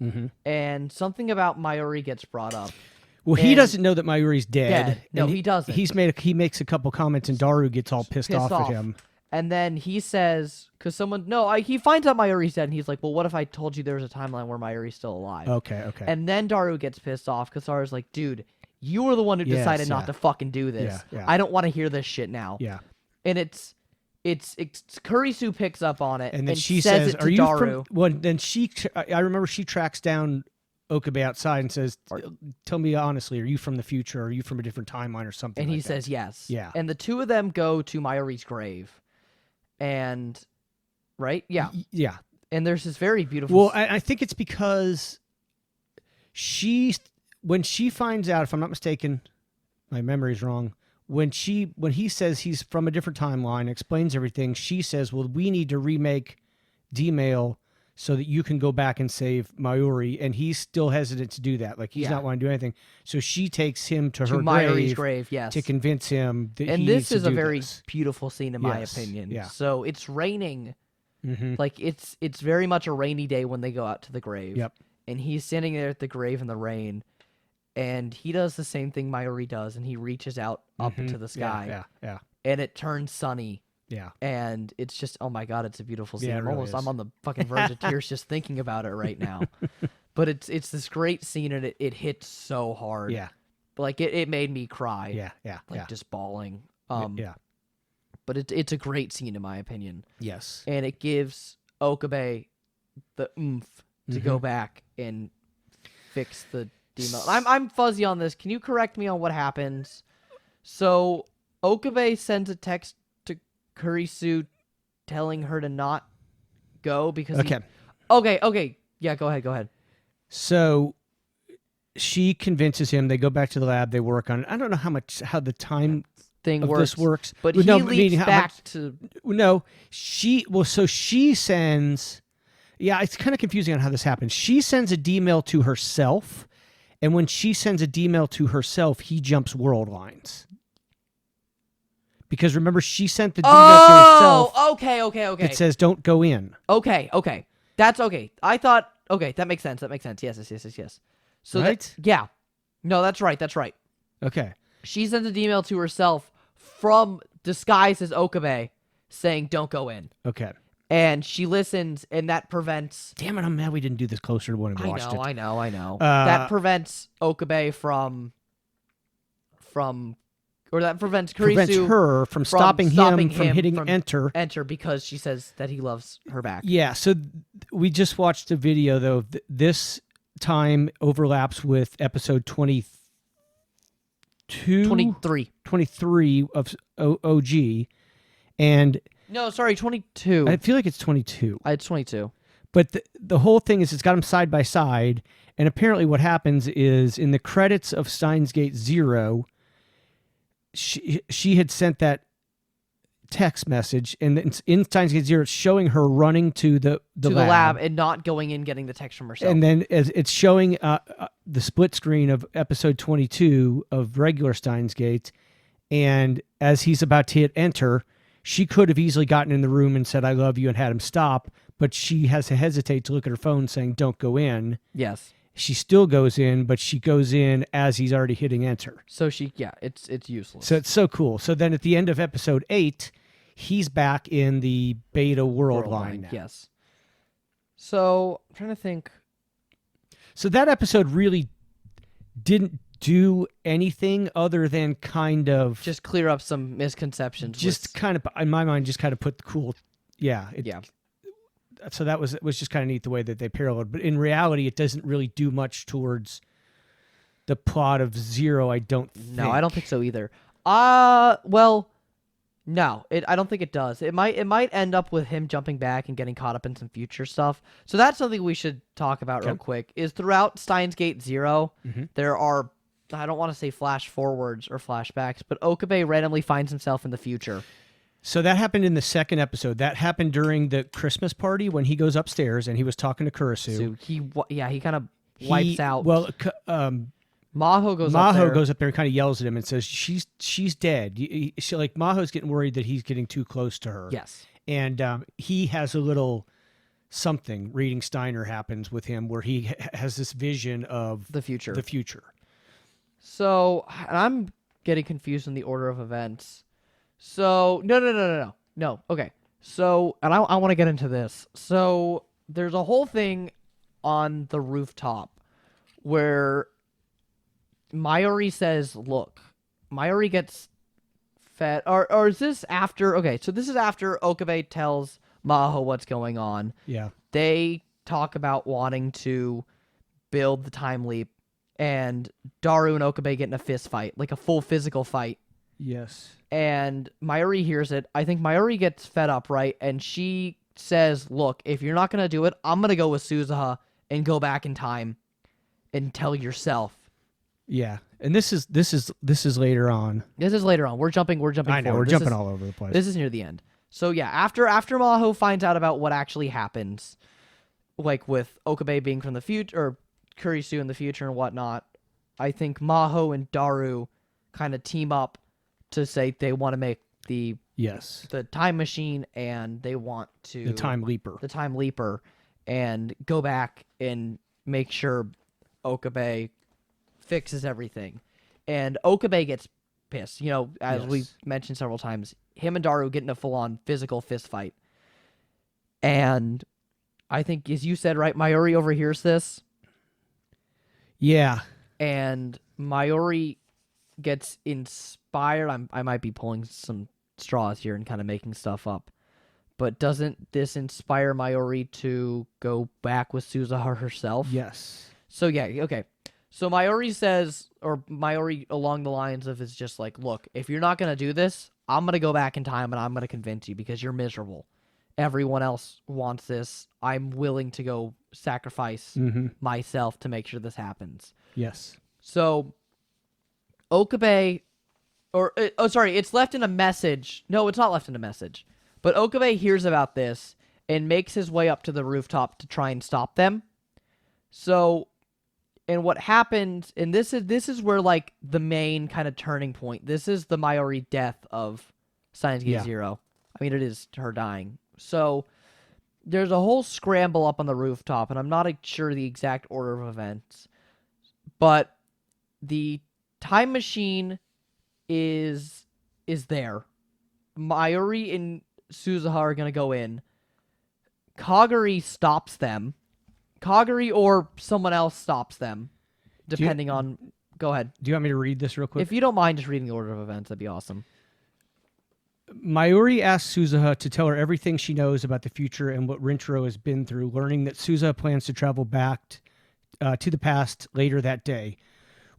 and something about Mayuri gets brought up. Well, he doesn't know that Mayuri's dead. No, he doesn't. He makes a couple comments, and Daru gets all pissed off at him. And then he says, because he finds out Mayuri's dead, and he's like, well, what if I told you there was a timeline where Mayuri's still alive? Okay. And then Daru gets pissed off, because Daru's like, dude, you were the one who decided not to fucking do this. Yeah. I don't want to hear this shit now. Yeah. And it's Kurisu picks up on it, and then she says says, it to "Are you Daru." Then I remember she tracks down Okabe outside and says, "Tell me honestly, are you from the future? Or are you from a different timeline or something?" And he like that? says yes. Yeah. And the two of them go to Mayuri's grave, and yeah. And there's this very beautiful. Well, I think it's because when she finds out, if I'm not mistaken, my memory's wrong. When he says he's from a different timeline, explains everything, she says, well, we need to remake D-Mail so that you can go back and save Mayuri, and he's still hesitant to do that. Like, he's not wanting to do anything. So she takes him to her Mayuri's grave, yes, to convince him that and he this needs to is a do very this. beautiful scene in my opinion. Yeah. So it's raining. Mm-hmm. Like, it's very much a rainy day when they go out to the grave. Yep. And he's standing there at the grave in the rain, and he does the same thing Mayuri does, and he reaches out up into the sky. Yeah. And it turns sunny. Yeah. And it's just, oh my god, it's a beautiful scene. Yeah, it really is. I'm on the fucking verge of tears just thinking about it right now. But it's this great scene, and it hits so hard. Yeah. Like it made me cry. Yeah. Like just bawling. Yeah. But it's a great scene in my opinion. Yes. And it gives Okabe the oomph to go back and fix the demon. I'm fuzzy on this. Can you correct me on what happens? So Okabe sends a text to Kurisu telling her to not go because Okay. Yeah, go ahead. So she convinces him. They go back to the lab. They work on it. I don't know how the time thing of this works, but no, he leaps back to no. So she sends. Yeah, it's kind of confusing on how this happens. She sends a D-mail to herself, and when she sends a D-mail to herself, he jumps world lines. Because remember, she sent the D-mail to herself. Oh, okay. It says, "Don't go in." Okay. That's okay. I thought, okay, that makes sense. Yes. So Right? yeah. No, that's right. Okay. She sends an email to herself from disguised as Okabe saying, don't go in. Okay. And she listens, and that prevents... Damn it, I'm mad we didn't do this closer to when we watched it. I know. That prevents Okabe or that prevents Kurisu... Prevents her from stopping him from hitting enter. Enter because she says that he loves her back. Yeah, so we just watched a video, though. This time overlaps with episode 23 of OG, and... No, sorry, 22. I feel like it's 22. It's 22. But the whole thing is it's got them side by side, and apparently what happens is in the credits of Steins Gate 0, she had sent that text message, and in Steins Gate 0, it's showing her running to the lab and not going in getting the text from herself. And then as it's showing the split screen of episode 22 of regular Steins Gate, and as he's about to hit enter, she could have easily gotten in the room and said, "I love you," and had him stop, but she has to hesitate to look at her phone saying, "Don't go in." Yes. She still goes in, but she goes in as he's already hitting enter. So it's useless. So it's so cool. So then at the end of episode 8, he's back in the beta world line now. Yes. So I'm trying to think. So that episode really didn't do anything other than kind of just clear up some misconceptions. Just kind of, in my mind, just kind of put the cool, yeah. So that was just kind of neat the way that they paralleled. But in reality, it doesn't really do much towards the plot of Zero, I don't think. No, I don't think so either. Well, no, I don't think it does. It might end up with him jumping back and getting caught up in some future stuff. So that's something we should talk about real quick. Is throughout Steins Gate 0, there are, I don't want to say flash forwards or flashbacks, but Okabe randomly finds himself in the future. So that happened in the second episode. That happened during the Christmas party when he goes upstairs and he was talking to Kurisu. So he kind of wipes out. Well, Maho goes up there and kind of yells at him and says, "She's dead." Maho's getting worried that he's getting too close to her. Yes, and he has a little something. Reading Steiner happens with him where he has this vision of the future. So, and I'm getting confused in the order of events. So, no. Okay. So, and I want to get into this. So, there's a whole thing on the rooftop where Mayuri says, look, Mayuri gets fed, or is this after? Okay, so this is after Okabe tells Maho what's going on. Yeah. They talk about wanting to build the time leap, and Daru and Okabe get in a fist fight, like a full physical fight. Yes. And Mayuri hears it. I think Mayuri gets fed up, right? And she says, look, if you're not going to do it, I'm going to go with Suzuha and go back in time and tell yourself. Yeah. And this is later on. This is later on. We're jumping I know, forward. we're jumping all over the place. This is near the end. So yeah, after Maho finds out about what actually happens, like with Okabe being from the future, or Kurisu in the future and whatnot, I think Maho and Daru kind of team up to say they want to make the time machine, and they want to the time leaper and go back and make sure Okabe fixes everything. And Okabe gets pissed, as we mentioned several times. Him and Daru get in a full-on physical fist fight, and I think, as you said, right, Mayuri overhears this, Yeah. and Mayuri gets inspired. I might be pulling some straws here and kind of making stuff up, but doesn't this inspire Mayuri to go back with Suzuha herself? Yes. So yeah, okay. So Mayuri says, or Mayuri along the lines of is just like, look, if you're not gonna do this, I'm gonna go back in time and I'm gonna convince you because you're miserable. Everyone else wants this. I'm willing to go sacrifice myself to make sure this happens. Yes. So Okabe, it's left in a message. No, it's not left in a message. But Okabe hears about this and makes his way up to the rooftop to try and stop them. So, and what happened, and this is where like the main kind of turning point. This is the Mayuri death of Steins Gate Zero. I mean, it is her dying. So there's a whole scramble up on the rooftop, and I'm not sure the exact order of events, but the time machine is there. Mayuri and Suzuha are gonna go in. Kaguri stops them. Kaguri or someone else stops them, depending on. Go ahead. Do you want me to read this real quick? If you don't mind just reading the order of events, that'd be awesome. Mayuri asks Suzuha to tell her everything she knows about the future and what Rintaro has been through, learning that Suzuha plans to travel back to the past later that day.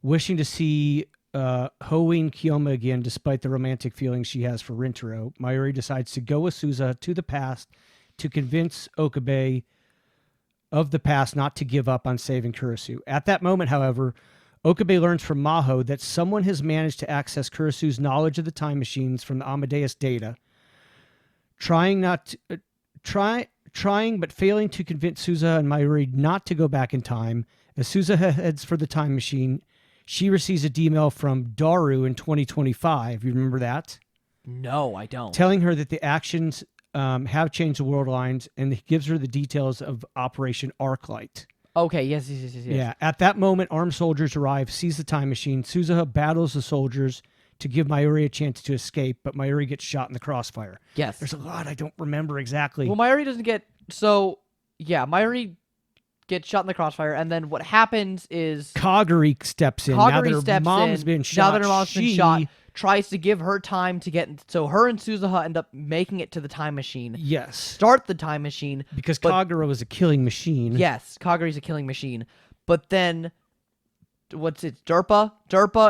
Wishing to see Hoin Kiyoma again despite the romantic feelings she has for Rintaro, Mayuri decides to go with Suzuha to the past to convince Okabe of the past not to give up on saving Kurisu. At that moment, however, Okabe learns from Maho that someone has managed to access Kurisu's knowledge of the time machines from the Amadeus data. Trying but failing to convince Suzuha and Mayuri not to go back in time. As Suzuha heads for the time machine, she receives a email from Daru in 2025. You remember that? No, I don't. Telling her that the actions have changed the world lines, and he gives her the details of Operation Arclight. Okay, yes. Yeah. At that moment, armed soldiers arrive, seize the time machine. Suzuha battles the soldiers to give Mayuri a chance to escape, but Mayuri gets shot in the crossfire. Yes. There's a lot I don't remember exactly. Well, Mayuri doesn't get... So, yeah, Mayuri gets shot in the crossfire, and then what happens is... Kaguri steps in. Now that her mom's been shot, now that her mom's been shot, tries to give her time to get... So her and Suzuha end up making it to the time machine. Yes. Start the time machine. Because Kagura was a killing machine. Yes, Kaguri's a killing machine. But then, what's it? Durpa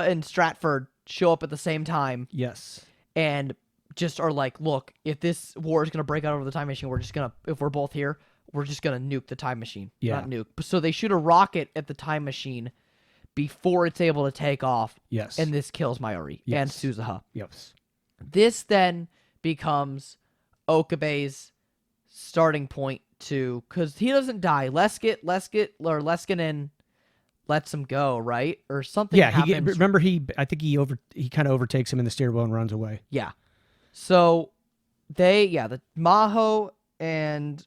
and Stratford show up at the same time. Yes. And just are like, look, if this war is going to break out over the time machine, if we're both here, we're just going to nuke the time machine. Yeah. Not nuke. So they shoot a rocket at the time machine before it's able to take off. Yes. And this kills Mayuri and Suzuha. Yes. This then becomes Okabe's starting point to, because he doesn't die. Leskinen lets him go, right? Or something happens. I think he kind of overtakes him in the stairwell and runs away. Yeah. So the Maho, and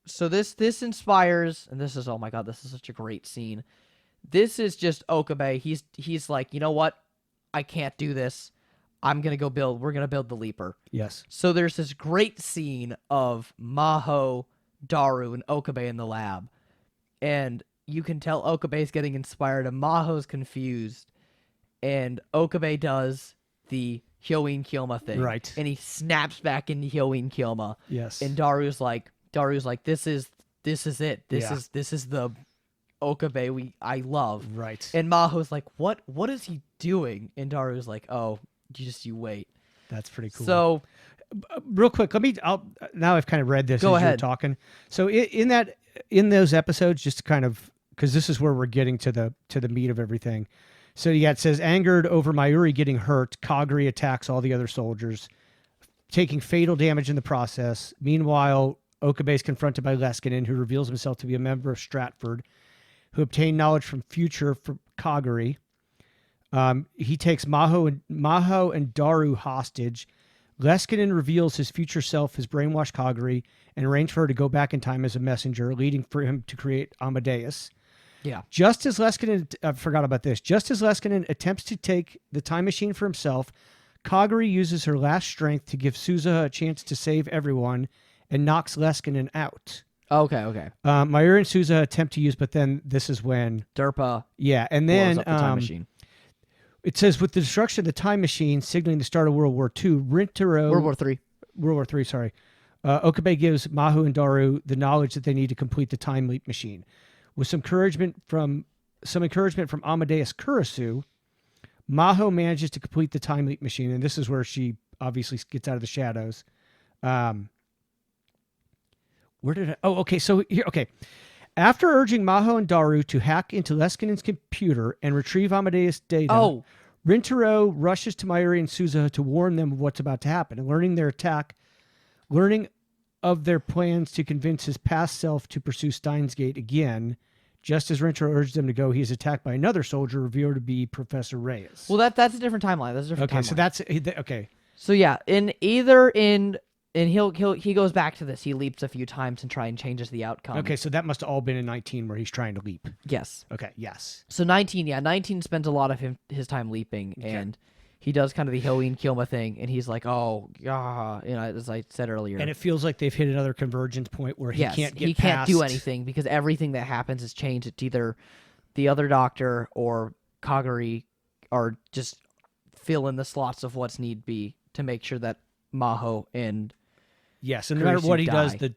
so this inspires, and this is, oh my god, this is such a great scene. This is just Okabe. He's like, you know what? I can't do this. We're going to build the Leaper. Yes. So there's this great scene of Maho, Daru, and Okabe in the lab. And you can tell Okabe's getting inspired and Maho's confused. And Okabe does the Hyoin Kyoma thing. Right. And he snaps back into Hyoin Kyoma. Yes. And Daru's like, this is it. This is the Okabe I love. Right. And Maho's like, what is he doing? And Daru's like, oh, you wait. That's pretty cool. So, real quick, now I've kind of read this Go as ahead. you're talking. So in those episodes, just to kind of, because this is where we're getting to the meat of everything. So yeah, it says, angered over Mayuri getting hurt, Kaguri attacks all the other soldiers, taking fatal damage in the process. Meanwhile, Okabe is confronted by Leskinen, who reveals himself to be a member of Stratford, who obtained knowledge from Kaguri. He takes Maho and Daru hostage. Leskinen reveals his future self has brainwashed Kaguri and arranged for her to go back in time as a messenger, leading for him to create Amadeus. yeah. Just as Leskinen, I forgot about this. Just as Leskinen attempts to take the time machine for himself, Kaguri uses her last strength to give Suzuha a chance to save everyone and knocks Leskinen out. Okay. Mayuri and Souza attempt to use, but then this is when Derpa yeah, and blows then up the time machine. it says with the destruction of the time machine signaling the start of World War II, World War III. Sorry. Okabe gives Maho and Daru the knowledge that they need to complete the time leap machine. With some encouragement from Amadeus Kurisu, Maho manages to complete the time leap machine, and this is where she obviously gets out of the shadows. After urging Maho and Daru to hack into Leskinen's computer and retrieve Amadeus' data, Rintaro rushes to Mayuri and Souza to warn them of what's about to happen. And learning of their plans to convince his past self to pursue Steins Gate again, just as Rintaro urges them to go, he is attacked by another soldier revealed to be Professor Reyes. Well, that's a different timeline. That's a different timeline. So that's okay. So yeah, and he goes back to this. He leaps a few times and try and changes the outcome. Okay, so that must have all been in 19 where he's trying to leap. Yes. Okay, yes. So 19 spends a lot of his time leaping, and he does kind of the Hyoin Kyoma thing, and he's like, oh, yeah, as I said earlier. And it feels like they've hit another convergence point where he can't get he past... can't do anything because everything that happens is changed. It's either the other doctor or Kagari are just fill in the slots of what's need be to make sure that Maho and yes, and no matter what he does, the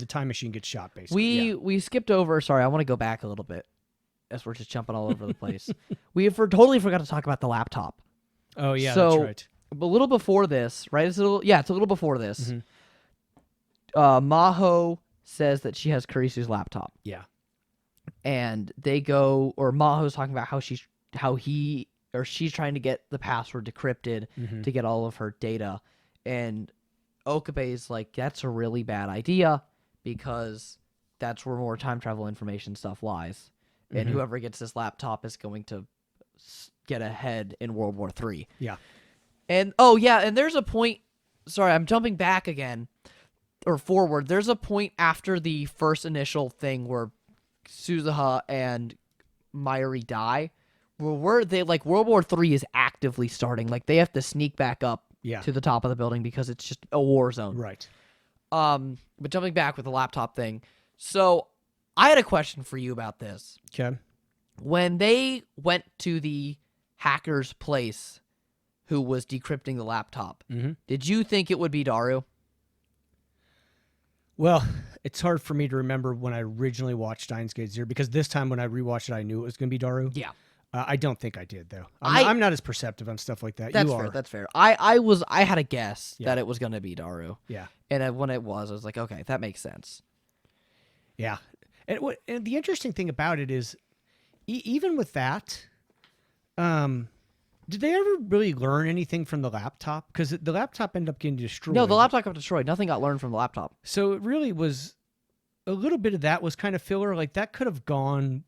time machine gets shot, basically. We skipped over. Sorry, I want to go back a little bit as we're just jumping all over the place. Totally forgot to talk about the laptop. Oh, yeah, so, that's right. A little before this, right? It's a little before this. Maho says that she has Kurisu's laptop. Yeah. And they go, or Maho's talking about how she's trying to get the password decrypted to get all of her data. And Okabe's like, that's a really bad idea because that's where more time travel information stuff lies. And whoever gets this laptop is going to get ahead in World War III. Yeah. And, and there's a point, sorry, I'm jumping back again, or forward. There's a point after the first initial thing where Suzuha and Mayuri die, where World War III is actively starting. Like, they have to sneak back up to the top of the building because it's just a war zone. Right. But jumping back with the laptop thing. So, I had a question for you about this. Okay. When they went to the hacker's place who was decrypting the laptop, did you think it would be Daru? Well, it's hard for me to remember when I originally watched Steins Gate Zero because this time when I rewatched it, I knew it was going to be Daru. Yeah. I don't think I did, though. I'm not as perceptive on stuff like that. That's you fair. are. That's fair. I had a guess that it was going to be Daru. Yeah. And when it was, I was like, okay, that makes sense. Yeah. And the interesting thing about it is, even with that, did they ever really learn anything from the laptop? Because the laptop ended up getting destroyed. No, the laptop got destroyed. Nothing got learned from the laptop. So it really was, a little bit of that was kind of filler. Like, that could have gone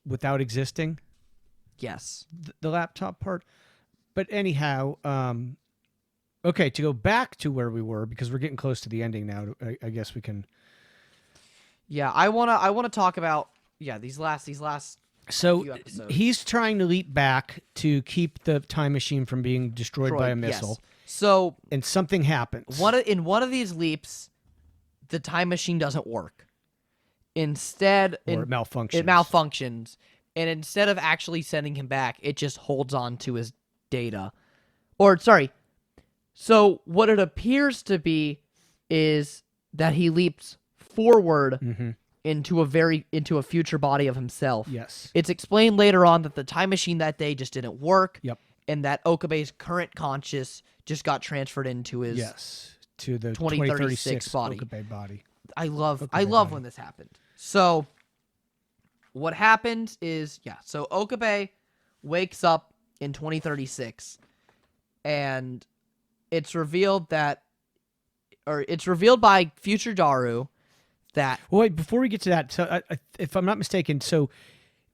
without existing. Yes. The laptop part. But anyhow, okay, to go back to where we were, because we're getting close to the ending now, I guess we can... Yeah, I wanna talk about these last so few episodes. He's trying to leap back to keep the time machine from being destroyed by a missile. Yes. So and something happens. In one of these leaps, the time machine doesn't work. Instead, it malfunctions. It malfunctions, and instead of actually sending him back, it just holds on to his data. So what it appears to be is that he leaps forward into a future body of himself. Yes. It's explained later on that the time machine that day just didn't work. Yep. And that Okabe's current conscious just got transferred into his to the 2036 body. Okabe body. I love when this happened. So what happened is so Okabe wakes up in 2036 and it's revealed by future Daru that... Well, wait, before we get to that, so if I'm not mistaken, so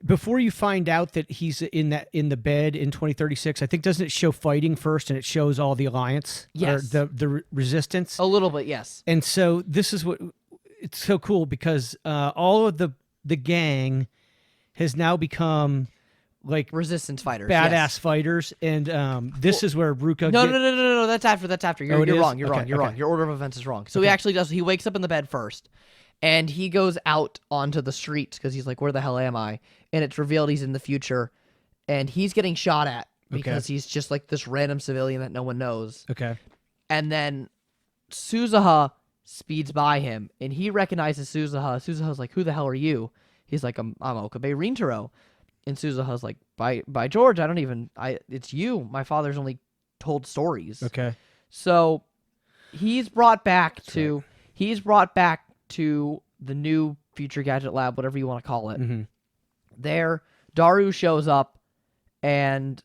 before you find out that he's in the bed in 2036, I think, doesn't it show fighting first and it shows all the alliance? Yes. Or the resistance? A little bit, yes. And so this is what... It's so cool because all of the gang has now become... like resistance fighters, badass fighters, and this is where Ruka. No. That's after. You're wrong. You're wrong. Okay. Your order of events is wrong. So he actually does. He wakes up in the bed first, And he goes out onto the streets because he's like, where the hell am I? And it's revealed he's in the future. And he's getting shot at because he's just like this random civilian that no one knows. Okay. And then Suzuha speeds by him, and he recognizes Suzuha. Suzuha's like, who the hell are you? He's like, I'm Okabe Rintaro. And Suzuha's like, by George, it's you. My father's only told stories. Okay. So he's brought back to the new Future Gadget Lab, whatever you want to call it. Mm-hmm. There, Daru shows up, and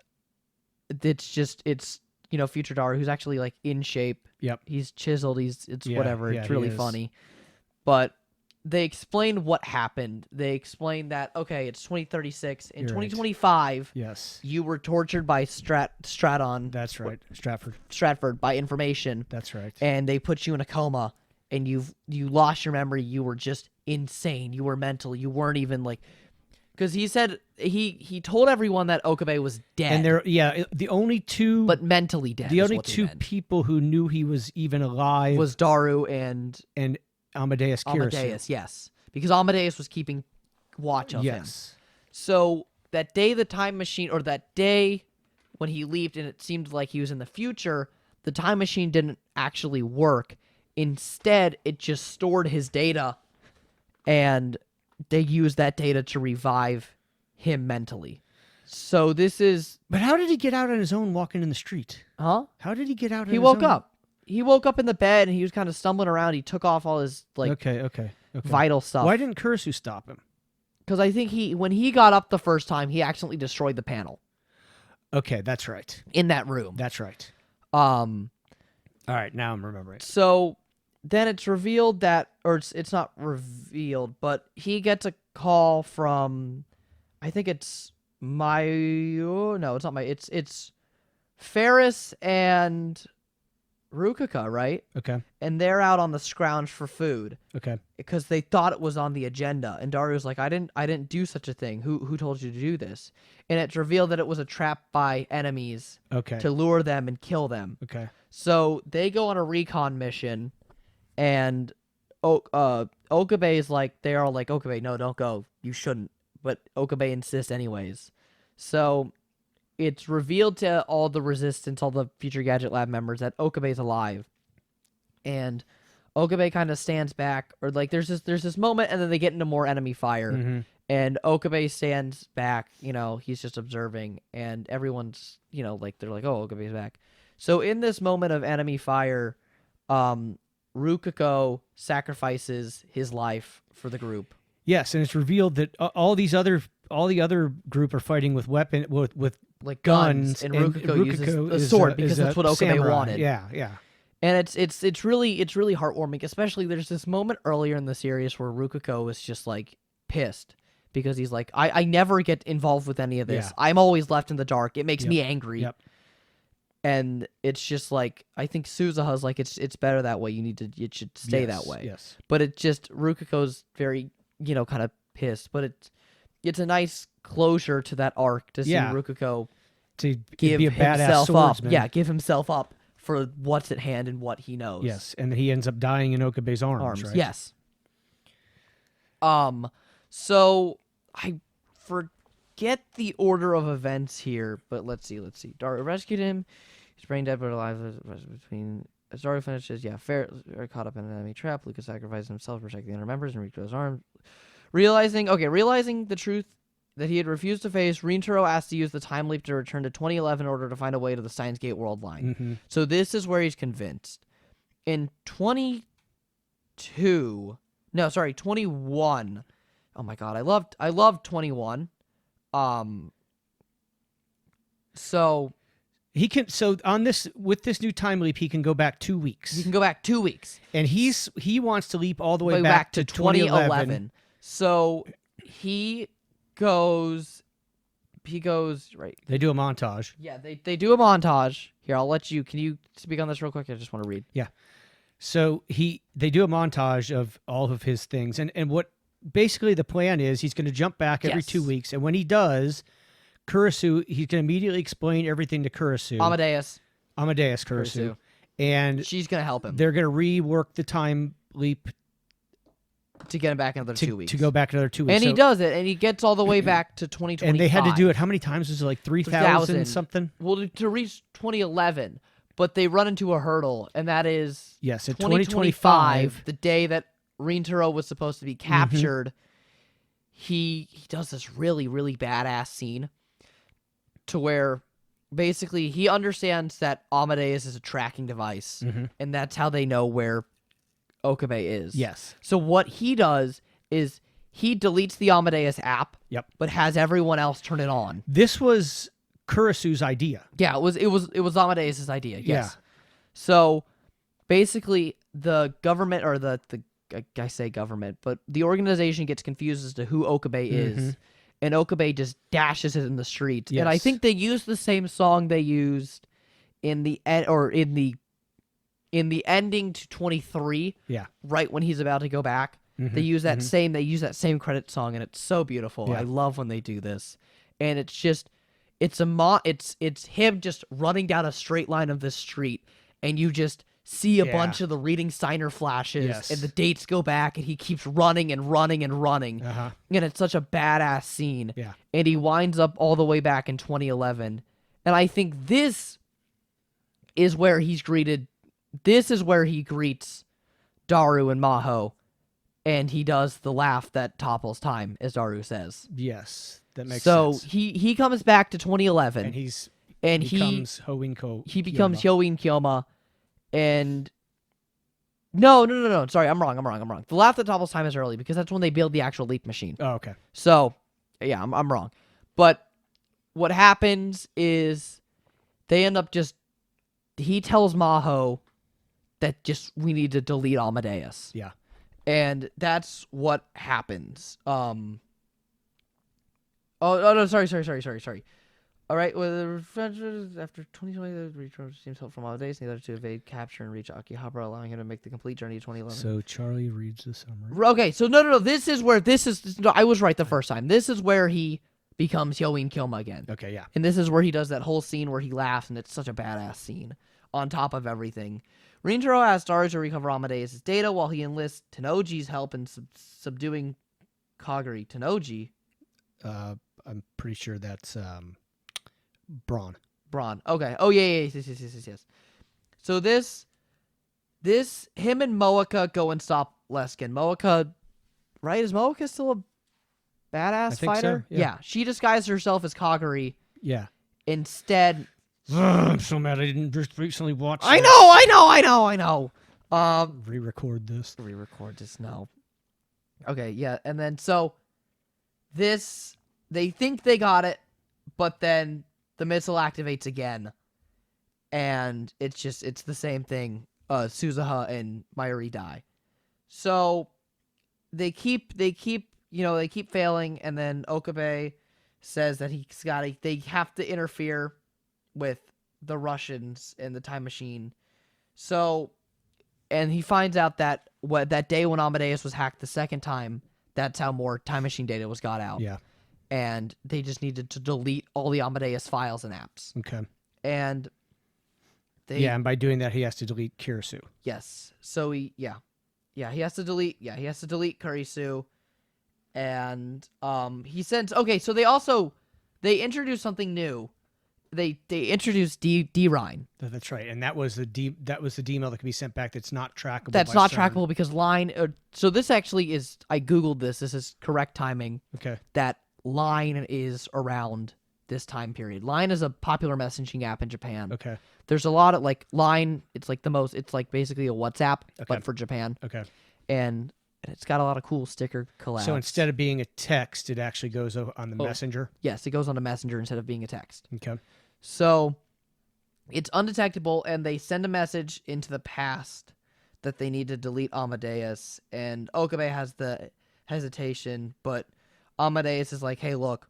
it's Future Daru, who's actually like in shape. Yep. He's chiseled. Whatever. It's he really is. funny. But they explain what happened. They explain that, okay, it's 2036. In You're 2025, Yes. you were tortured by Straton. That's right. Stratford by information. That's right. And they put you in a coma, and you lost your memory. You were just insane. You were mental. You weren't even like, because he said he told everyone that Okabe was dead. And the only two, but mentally dead. the is only what they two meant. people who knew he was even alive was Daru and Amadeus Kirisu. Amadeus, yes, because Amadeus was keeping watch of him. Yes. So that day, the time machine, or that day when he left, and it seemed like he was in the future, the time machine didn't actually work. Instead, it just stored his data, and they used that data to revive him mentally. So this is... But how did he get out on his own walking in the street? Huh? How did he get out on He his woke own? up. He woke up in the bed, and he was kind of stumbling around. He took off all his Okay. vital stuff. Why didn't Kurisu stop him? Because I think when he got up the first time, he accidentally destroyed the panel Okay, that's right. in that room. That's right. All right, now I'm remembering. So then it's revealed that, or it's not revealed, but he gets a call from, I think it's it's Ferris and Rukuka, right? Okay. And they're out on the scrounge for food Okay. because they thought it was on the agenda. And Daru's like, I didn't do such a thing. Who told you to do this? And it's revealed that it was a trap by enemies Okay. to lure them and kill them. Okay. So they go on a recon mission, and Okabe is like, they're all like, Okabe, no, don't go. You shouldn't. But Okabe insists anyways. So it's revealed to all the resistance, all the Future Gadget Lab members, that Okabe's alive. And Okabe kind of stands back, or like there's this moment, and then they get into more enemy fire. Mm-hmm. And Okabe stands back, he's just observing, and everyone's, like, they're like, oh, Okabe's back. So in this moment of enemy fire, Rukuko sacrifices his life for the group. Yes, and it's revealed that all the other group are fighting with with Like guns, and Rukuko uses a is sword because that's what Okabe samurai. wanted. Yeah. And it's really heartwarming, especially there's this moment earlier in the series where Rukuko is just like pissed because he's like, I never get involved with any of this. Yeah. I'm always left in the dark. It makes me angry. Yep. And it's just like, I think Suzuha's like, it's better that way. It should stay that way. Yes. But it just, Rukuko's very, kind of pissed. But it's a nice closure to that arc to see Rukuko To give be a badass himself swordsman. up. Yeah, give himself up for what's at hand and what he knows. Yes, and he ends up dying in Okabe's arms, right? Yes. So I forget the order of events here, but let's see. Daru rescued him. He's brain dead but alive. Between as Daru finishes, Fair caught up in an enemy trap. Lucas sacrificed himself to protect the other members and reached his arms. Realizing the truth that he had refused to face, Rintaro asked to use the time leap to return to 2011 in order to find a way to the Steins Gate world line. Mm-hmm. So this is where he's convinced. In 21. Oh my god, I loved 21. So He can with this new time leap, he can go back 2 weeks. you can go back 2 weeks. And he wants to leap all the way Way back to 2011. So he goes right. They do a montage. Yeah, they do a montage. Here, I'll let you. Can you speak on this real quick? I just want to read. Yeah. So they do a montage of all of his things, and what basically the plan is, he's going to jump back every 2 weeks, and when he does, Kurisu, he's going to immediately explain everything to Kurisu. Amadeus Kurisu. And she's going to help him. they're going to rework the time leap to get him back another 2 weeks. To go back another 2 weeks. And he does it, and he gets all the way back to 2025. And they had to do it how many times? Was it like 3,000 something? Well, to reach 2011, but they run into a hurdle, and that is Yes, at 2025, the day that Rintaro was supposed to be captured. He does this really, really badass scene to where basically he understands that Amadeus is a tracking device, and that's how they know where Okabe is. Yes. So what he does is he deletes the Amadeus app, but has everyone else turn it on. This was Kurisu's idea. Yeah, it was Amadeus's idea. Yes. Yeah. So basically, the government or the I say government, but the organization gets confused as to who Okabe is, and Okabe just dashes it in the streets. Yes. And I think they used the same song they used in the ending to 23. Yeah. Right when he's about to go back, they use that same credit song, and it's so beautiful. Yeah. I love when they do this, and it's just it's him just running down a straight line of this street, and you just see a bunch of the reading signer flashes, and the dates go back, and he keeps running and running and running, and it's such a badass scene. Yeah. And he winds up all the way back in 2011, and I think this is where he's greeted. This is where he greets Daru and Maho, and he does the laugh that topples time, as Daru says. Yes, that makes So sense. he comes back to 2011, And he becomes Hoinko. he becomes Hyoin Kyoma, and no. Sorry, I'm wrong. The laugh that topples time is early because that's when they build the actual leap machine. Oh, okay. So, yeah, I'm wrong. But what happens is they end up he tells Maho that we need to delete Amadeus. Yeah. And that's what happens. Oh no, sorry. All right, well, after 2020, the return seems help from Amadeus, and the other to evade capture and reach Akihabara, allowing him to make the complete journey to 2011. So Charlie reads the summary. Okay, so no, this is where I was right the first time. This is where he becomes Hyoin Kyoma again. Okay, yeah. And this is where he does that whole scene where he laughs, and it's such a badass scene on top of everything. Rintaro asks Daru to recover Amadeus' data while he enlists Tenoji's help in subduing Kagari. Tenoji? I'm pretty sure that's Braun. Okay. Oh, yeah. Yes. So this, him and Moeka go and stop Leskin. Moeka, right? Is Moeka still a badass fighter? So, yeah. She disguised herself as Kagari. Yeah. Instead... I'm so mad I didn't just recently watch I know. Re-record this. No. Okay, yeah, and then so this they think they got it, but then the missile activates again, and it's the same thing. Suzuha and Mayuri die, so they keep failing, and then Okabe says that they have to interfere with the Russians in the time machine. So, and he finds out that that day when Amadeus was hacked the second time, that's how more time machine data was got out. Yeah. And they just needed to delete all the Amadeus files and apps. Okay. And and by doing that he has to delete Kurisu. Yes. So he has to delete Kurisu. And he sends so they introduced something new. They introduced D-Rhine. That's right, and that was the email that can be sent back. That's not trackable. That's not trackable because line. So this actually is. I googled this. This is correct timing. Okay. That Line is around this time period. Line is a popular messaging app in Japan. Okay. There's a lot of Line. It's like it's like basically a WhatsApp, but for Japan. Okay. And it's got a lot of cool sticker collabs. So instead of being a text, it actually goes on the messenger. Yes, it goes on a messenger instead of being a text. Okay. So it's undetectable, and they send a message into the past that they need to delete Amadeus, and Okabe has the hesitation, but Amadeus is like, hey, look,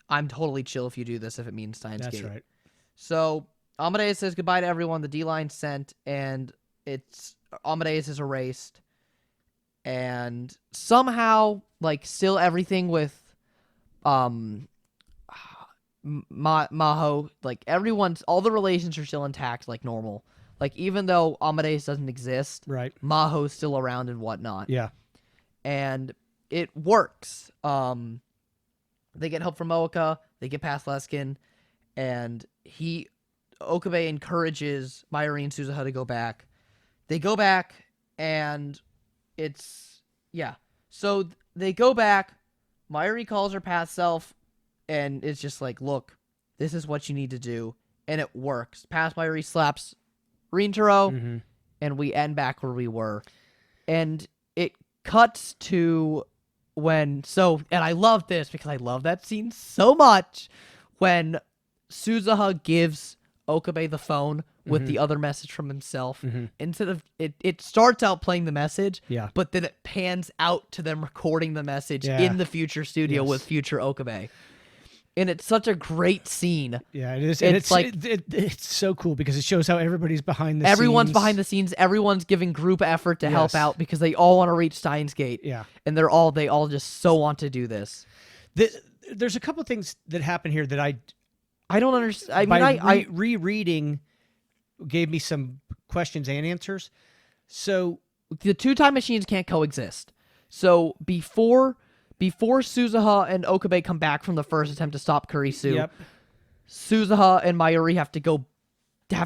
I'm totally chill if you do this if it means Steins Gate. That's right. So Amadeus says goodbye to everyone. The D-Line sent, and Amadeus is erased, and somehow, still everything with Maho, all the relations are still intact, normal. Even though Amadeus doesn't exist, right? Maho's still around and whatnot. Yeah. and it works. They get help from Oka, they get past Leskin, and Okabe encourages Mayuri and Suzuha to go back. They go back, and so they go back, Mayuri calls her past self, and it's just like, look, this is what you need to do, and it works. Past Mayuri slaps Rintaro, and we end back where we were. And it cuts to and I love this because I love that scene so much, when Suzuha gives Okabe the phone with the other message from himself. Instead of it starts out playing the message, but then it pans out to them recording the message in the future studio with future Okabe. And it's such a great scene. Yeah, it is. And it's like it's so cool because it shows how everybody's behind the scenes. Everyone's behind the scenes. Everyone's giving group effort to help out because they all want to reach Steins Gate. Yeah, and they all just so want to do this. There's a couple things that happen here that I don't understand. I mean, rereading gave me some questions and answers. So the two time machines can't coexist. So before Suzuha and Okabe come back from the first attempt to stop Kurisu, Suzuha and Mayuri have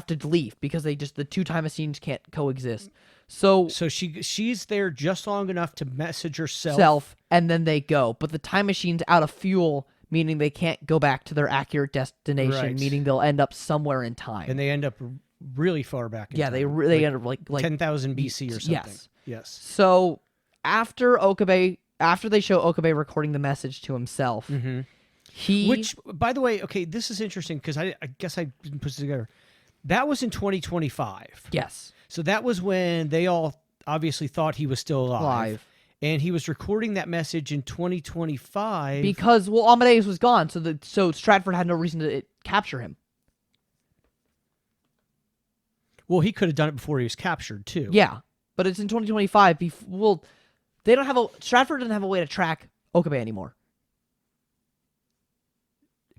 to leave because the two time machines can't coexist. So she's there just long enough to message herself, and then they go. But the time machine's out of fuel, meaning they can't go back to their accurate destination, meaning they'll end up somewhere in time. And they end up really far back in time. They end up like 10,000 BC or something. Yes. So after they show Okabe recording the message to himself, which, by the way, okay, this is interesting because I guess I didn't put it together. That was in 2025. Yes. So that was when they all obviously thought he was still alive. And he was recording that message in 2025 because Amadeus was gone, so Stratford had no reason to capture him. Well, he could have done it before he was captured too. Yeah, but it's in 2025. Stratford doesn't have a way to track Okabe anymore.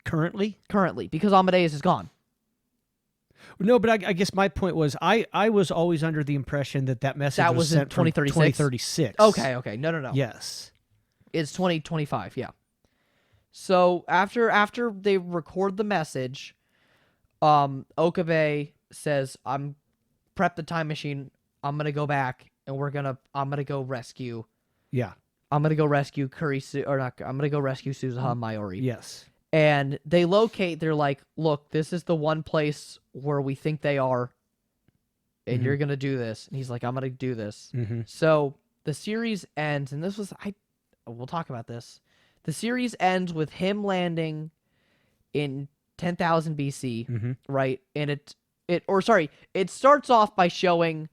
Currently, because Amadeus is gone. No, but I guess my point was I was always under the impression that message was sent in 2036. Okay. No. Yes. It's 2025, yeah. So after they record the message, Okabe says, prep the time machine, I'm going to go back and I'm going to go rescue. Yeah. I'm going to go rescue Kurisu, or not, I'm going to go rescue Suzuha and Mayuri. Yes. And they're like, look, this is the one place where we think they are, and you're going to do this. And he's like, I'm going to do this. So the series ends, and we'll talk about this. The series ends with him landing in 10,000 BC, right? And it starts off by showing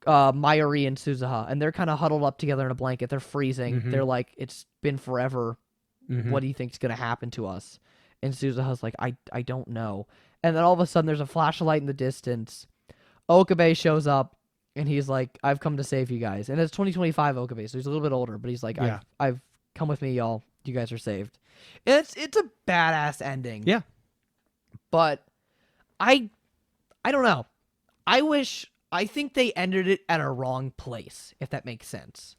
Mayuri and Suzuha, and they're kind of huddled up together in a blanket. They're freezing. They're like, it's been forever. What do you think's gonna happen to us? And Suzuha's like, I don't know. And then all of a sudden, there's a flash of light in the distance. Okabe shows up, and he's like, I've come to save you guys. And it's 2025 Okabe, so he's a little bit older, but he's like, I've come with me, y'all. You guys are saved. And it's a badass ending. Yeah. But I don't know. I think they ended it at a wrong place, if that makes sense.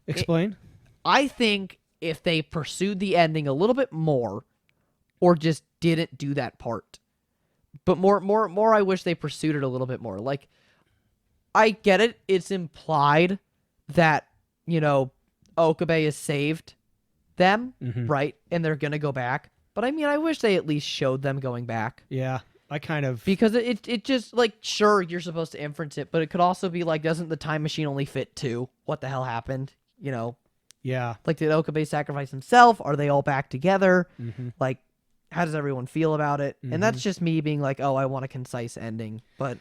Explain. I think if they pursued the ending a little bit more, or just didn't do that part. But more I wish they pursued it a little bit more. Like, I get it. It's implied that, Okabe has saved them, right? And they're going to go back. But I mean, I wish they at least showed them going back. Yeah, I kind of... Because it just, like, sure, you're supposed to inference it, but it could also be like, doesn't the time machine only fit two? What the hell happened? Yeah. Like, did Okabe sacrifice himself? Are they all back together? Like, how does everyone feel about it? And that's just me being like, oh, I want a concise ending. But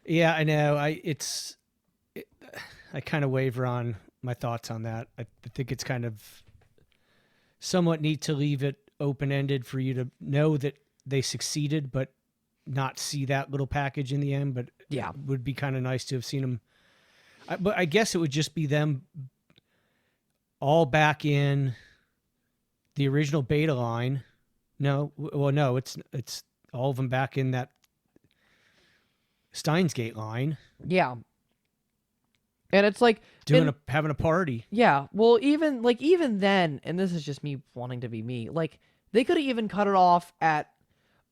yeah, I know. I kind of waver on my thoughts on that. I think it's kind of somewhat neat to leave it open-ended for you to know that they succeeded, but not see that little package in the end. But yeah, it would be kind of nice to have seen them. But I guess it would just be them all back in the original beta line. No, it's all of them back in that Steins Gate line. Yeah. And it's like having a party. yeah, well, even then, and this is just me wanting to be me. Like they could have even cut it off at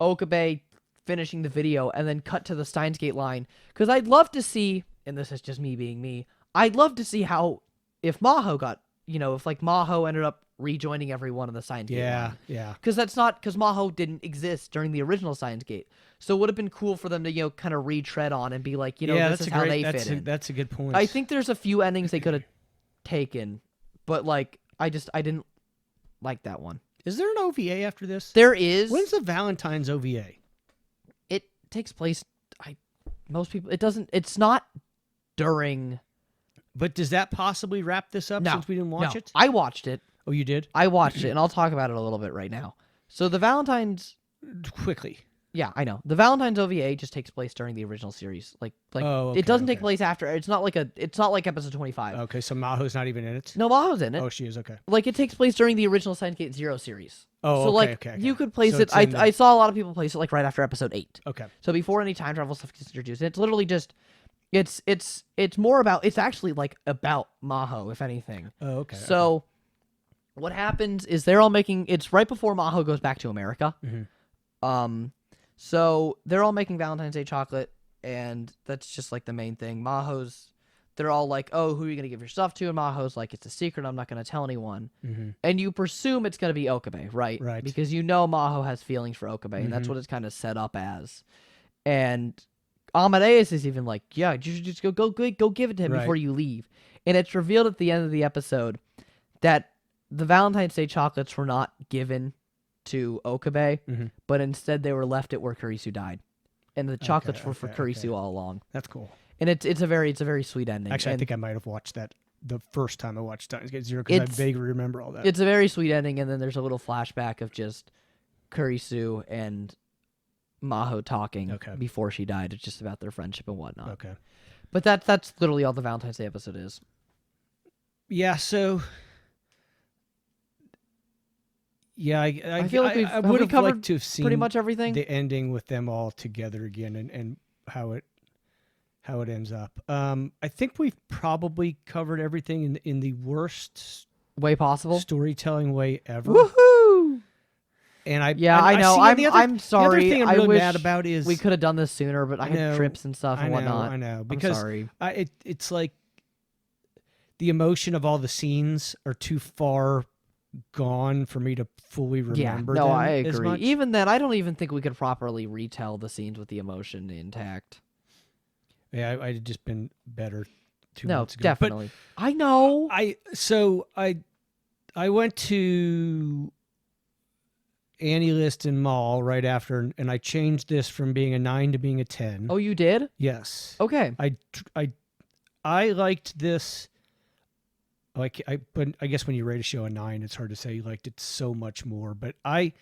Okabe finishing the video and then cut to the Steins Gate line, because I'd love to see, and this is just me being me, I'd love to see how if Maho got, if like Maho ended up rejoining everyone in the Steins Gate line. Yeah. Because Maho didn't exist during the original Steins Gate. So it would have been cool for them to, kind of retread on and be like, this is how they fit in. That's a good point. I think there's a few endings they could have taken, but like, I didn't like that one. Is there an OVA after this? There is. When's the Valentine's OVA? It takes place, it's not during. But does that possibly wrap this up since we didn't watch it? I watched it. Oh, you did? I watched it, and I'll talk about it a little bit right now. So the Valentine's... Quickly. Yeah, I know. The Valentine's OVA just takes place during the original series. It doesn't take place after. It's not like episode 25. Okay, so Maho's not even in it? No, Maho's in it. Oh, she is, okay. Like, it takes place during the original Steins Gate Zero series. Oh, so, okay. You could place So it... it's I saw a lot of people place it, like, right after episode 8. Okay. So before any time travel stuff gets introduced. And it's literally just... It's more about... It's actually, like, about Maho, if anything. Oh, okay. So... What happens is they're all making... It's right before Maho goes back to America. Mm-hmm. So they're all making Valentine's Day chocolate, and that's just like the main thing. They're all like, oh, who are you going to give your stuff to? And Maho's like, it's a secret. I'm not going to tell anyone. Mm-hmm. And you presume it's going to be Okabe, right? Right. Because Maho has feelings for Okabe, and that's what it's kind of set up as. And Amadeus is even like, yeah, you should just go give it to him before you leave. And it's revealed at the end of the episode that the Valentine's Day chocolates were not given to Okabe, but instead they were left at where Kurisu died, and the chocolates were for Kurisu all along. That's cool. And it's a very sweet ending. Actually, and I think I might have watched that the first time I watched Steins Gate Zero, because I vaguely remember all that. It's a very sweet ending, and then there's a little flashback of just Kurisu and Maho talking before she died. It's just about their friendship and whatnot. Okay, but that's literally all the Valentine's Day episode is. Yeah. So. Yeah, I feel like I would have liked to have seen pretty much everything. The ending with them all together again, and how it ends up. I think we've probably covered everything in the worst way possible, storytelling way ever. Woohoo! And I know. I'm sorry. The other thing I'm really mad about is we could have done this sooner, but I had trips and stuff and whatnot. I know because I'm sorry. It's like the emotion of all the scenes are too far gone for me to fully remember them. I agree. As much. Even then, I don't even think we could properly retell the scenes with the emotion intact. Yeah, I'd just been better 2 months ago. Definitely. But I know. I went to Annie List and Mall right after, and I changed this from being a 9 to being a 10. Oh, you did? Yes. Okay. I liked this. But I guess when you rate a show a 9, it's hard to say you liked it so much more. But I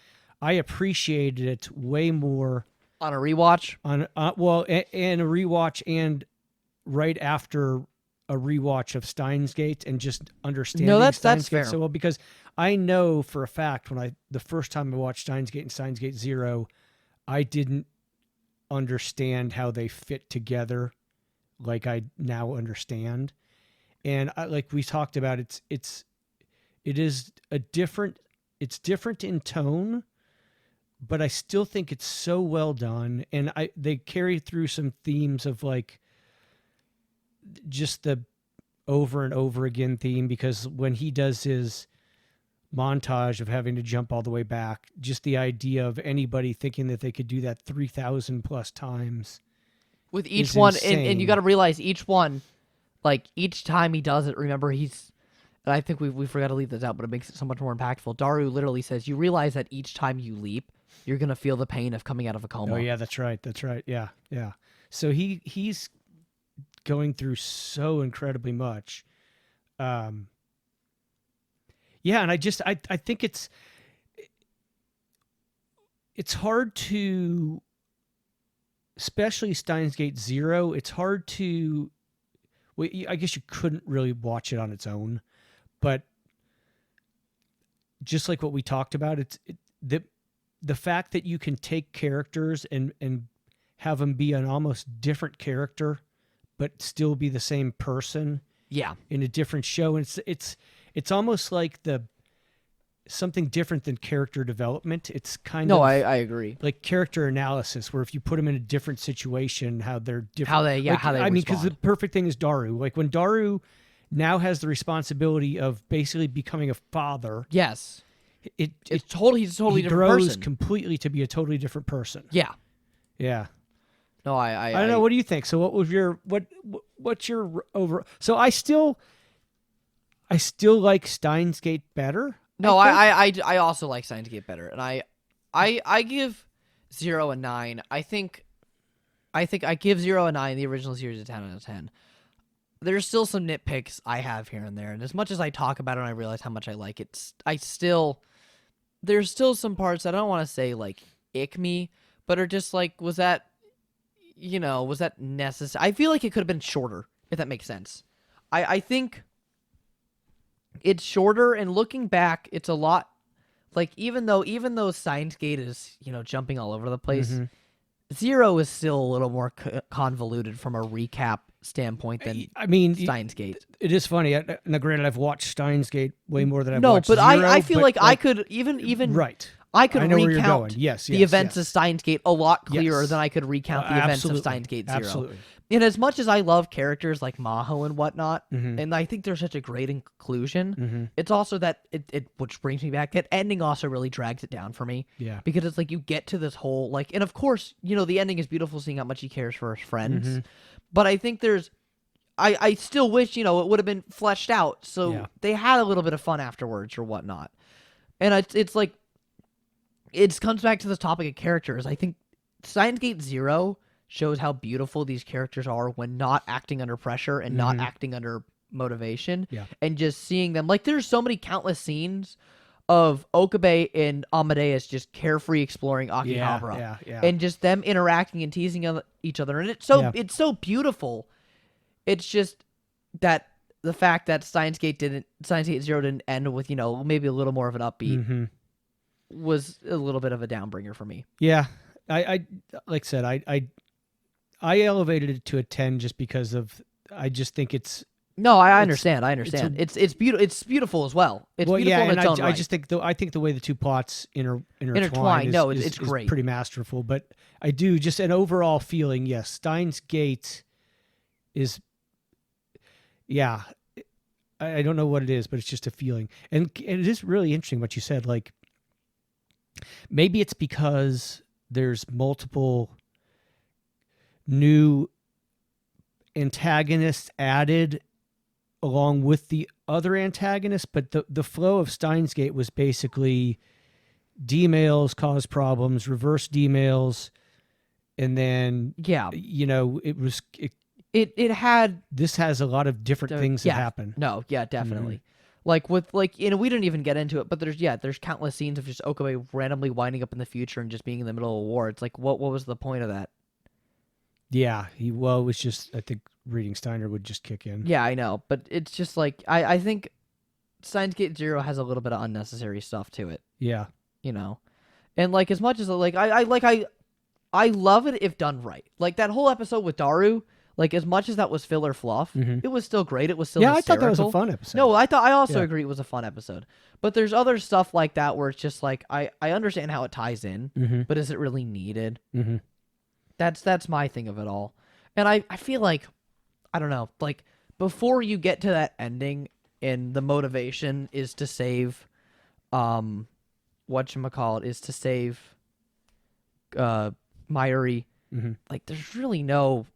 appreciated it way more on a rewatch. And a rewatch, and right after a rewatch of Steins Gate, and just understanding. That's Gate fair. So well, because I know for a fact the first time I watched Steins Gate and Steins Gate Zero, I didn't understand how they fit together, like I now understand. And like we talked about, it's different in tone, but I still think it's so well done. And they carry through some themes of like just the over and over again theme, because when he does his montage of having to jump all the way back, just the idea of anybody thinking that they could do that 3,000 plus times with each one. And you got to realize each one, like each time he does it, remember and I think we forgot to leave this out, but it makes it so much more impactful. Daru literally says, you realize that each time you leap, you're going to feel the pain of coming out of a coma. Oh yeah, that's right. Yeah. So he's going through so incredibly much. Yeah. And I think it's hard to, especially Steins Gate Zero, it's hard to, well, I guess you couldn't really watch it on its own, but just like what we talked about, the fact that you can take characters and have them be an almost different character but still be the same person Yeah. in a different show. And it's almost like something different than character development. It's kind No, of I agree. like character analysis, where if you put them in a different situation, how they're different. How they I mean, because the respond. perfect thing is Daru. Like when Daru now has the responsibility of basically becoming a father, Yes. he's He's a totally he different grows person. completely to be a totally different person. Yeah. Yeah. No, I I don't know. What do you think? So, what was what's your over? So, I still like Steins Gate better. No, think. I also like Steins Gate better, and I give 0 a 9. I think I give 0 a 9. The original series a 10 out of 10. There's still some nitpicks I have here and there, and as much as I talk about it, and I realize how much I like it. There's still some parts I don't want to say like ick me, but are just like, was that necessary? I feel like it could have been shorter, if that makes sense. I think it's shorter, and looking back, it's a lot. Like even though Steins Gate is jumping all over the place, Mm-hmm. 0 is still a little more convoluted from a recap standpoint than I mean, Steins Gate. it is funny. Now, granted, I've watched Steins Gate way more than I've No, watched but Zero, I feel but, like I could even right. I could I know where you're recount going. Yes, the yes, events yes. of Steins Gate a lot clearer Yes. than I could recount the events of Absolutely. Steins Gate 0. Absolutely. And as much as I love characters like Maho and whatnot, Mhm. and I think they're such a great inclusion, Mhm. it's also that which brings me back, that ending also really drags it down for me. Yeah. Because it's like you get to this whole and of course, the ending is beautiful, seeing how much he cares for his friends. Mhm. But I think I still wish, it would have been fleshed out so Yeah. they had a little bit of fun afterwards or whatnot. And it's like, it comes back to this topic of characters. I think Steins Gate 0 shows how beautiful these characters are when not acting under pressure and not Mhm. acting under motivation. Yeah. And just seeing them. Like, there's so many countless scenes of Okabe and Amadeus just carefree exploring Akihabara. Yeah. And just them interacting and teasing each other. And it's so beautiful. It's just that the fact that Steins Gate 0 didn't end with, maybe a little more of an upbeat Mm-hmm. was a little bit of a downbringer for me. Yeah. I like I said, I elevated it to a 10 just because of I just think it's No, I It's- understand. I understand. It's beautiful. It's beautiful as well. It's well, beautiful yeah, in and its own I right. just think I think the way the two plots intertwine Intertwine, is, no, is, it's is great. pretty masterful. But I do just an overall feeling. Yes, Steins Gate is. Yeah, I don't know what it is, but it's just a feeling, and it is really interesting what you said. Like maybe it's because there's multiple new antagonists added along with the other antagonists, but the flow of Steins Gate was basically D-mails cause problems, reverse D-mails, and then yeah. it had this has a lot of different things that happen. No, yeah, definitely. Like we didn't even get into it, but there's countless scenes of just Okabe randomly winding up in the future and just being in the middle of a war. It's like what was the point of that? Yeah, it was just I think reading Steiner would just kick in. Yeah, I know, but it's just like I think Steins Gate 0 has a little bit of unnecessary stuff to it, Yeah. and like as much as I love it if done right. Like that whole episode with Daru, like as much as that was filler fluff, Mhm. it was still great. It was still Yeah, I thought that was a hysterical. fun episode. No, I also Yeah. agree it was a fun episode. But there's other stuff like that where it's just like I understand how it ties in, Mm-hmm. but is it really needed? Mm-hmm. That's my thing of it all. And I feel like I don't know, like before you get to that ending and the motivation is to save whatchamacallit is to save Mayuri, Mm-hmm. like there's really no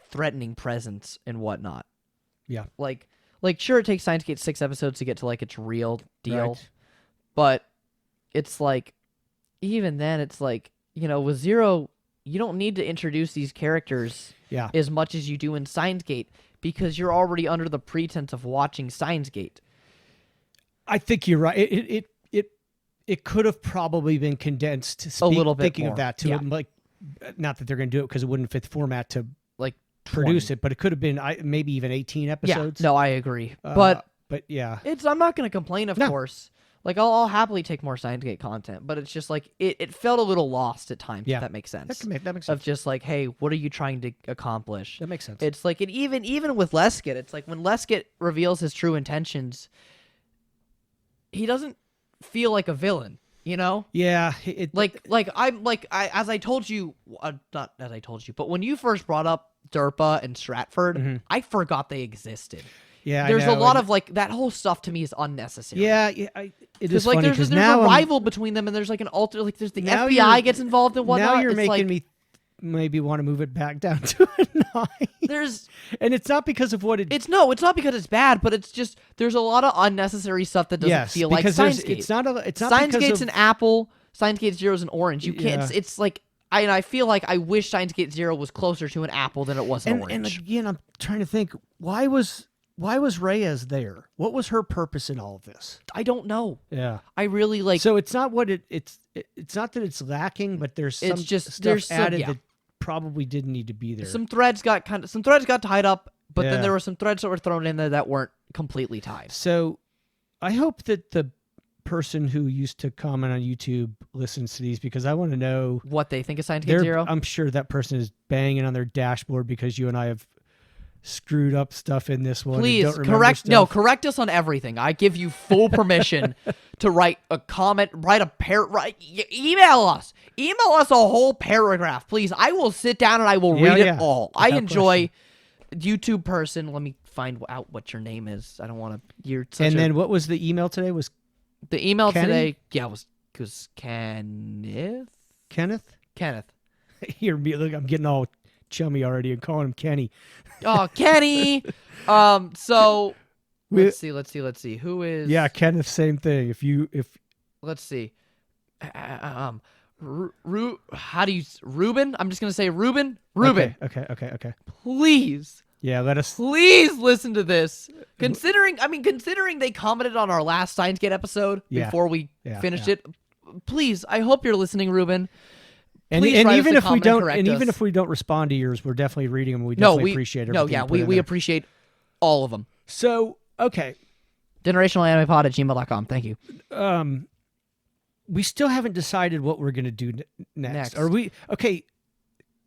threatening presence and whatnot. Yeah. Like sure it takes Steins Gate 6 episodes to get to like its real deal. Right. But it's like even then it's like, with 0 you don't need to introduce these characters Yeah. as much as you do in Steins Gate because you're already under the pretense of watching Steins Gate. I think you're right. It could have probably been condensed. A little bit thinking more. of that too. Yeah. Like, not that they're going to do it because it wouldn't fit the format to Like produce 20. it, but it could have been maybe even 18 episodes. Yeah, no, I agree. But yeah, I'm not going to complain, of No. course. Like I'll happily take more Steins Gate content, but it's just like it felt a little lost at times. Yeah. If that makes sense. That makes sense. Of just like, hey, what are you trying to accomplish? That makes sense. It's like, and even with Leskett, it's like when Leskett reveals his true intentions, he doesn't feel like a villain, you know? Yeah. As I told you, not as I told you, but when you first brought up Derpa and Stratford, I forgot they existed. Yeah, there's I know. a lot of like that whole stuff to me is unnecessary. Yeah, it is like funny there's because a now rival between them, and there's like an alter, like there's the Now FBI you're- gets involved in whatnot. now you're It's making like, me maybe want to move it back down to a 9. there's And it's not because of what it's not because it's bad, but it's just there's a lot of unnecessary stuff that doesn't yes, feel like because Steins it's not because Steins Gate's of, an apple, Steins Gate Zero's an orange. You can't. Yeah. It's like I feel like I wish Steins Gate Zero was closer to an apple than it was an and orange. again, I'm trying to think why was Reyes there? What was her purpose in all of this? I don't know. Yeah. I really like. So it's not what it's not that it's lacking, but there's some It's just- stuff there's some- added yeah. that probably didn't need to be there. some threads got tied up, but Yeah. then there were some threads that were thrown in there that weren't completely tied. So I hope that the person who used to comment on YouTube listens to these because I want to know. What they think of Steins Gate Zero? I'm sure that person is banging on their dashboard because you and I have screwed up stuff in this one. and Please don't remember correct. stuff. No, correct us on everything. I give you full permission to write a comment, email us a whole paragraph, please. I will sit down and I will read it all. I Without enjoy YouTube person. Let me find out what your name is. I don't want to. You're such And a, then what was the email today? Was the email Kenny? today? Yeah, was Kenneth. Kenneth? Kenneth. Here, look, I'm getting all chummy already and calling him Kenny. Oh, Kenny. So We- let's see. Who is? Yeah, Kenneth, same thing. Let's see. How do you Ruben? I'm just gonna say Ruben. Ruben, Okay. please Yeah, please listen to this. Considering they commented on our last Steins Gate episode Yeah. before we Yeah, finished yeah. it. Please, I hope you're listening, Ruben. and Please write us even a if we comment don't, correct and even us. if we don't respond to yours, we're definitely reading them. We No, definitely we appreciate no, everything. yeah, you put we in there. appreciate all of them. So okay, GenerationalAnimePod@gmail.com. Thank you. we still haven't decided what we're gonna do next. Next. Are we okay?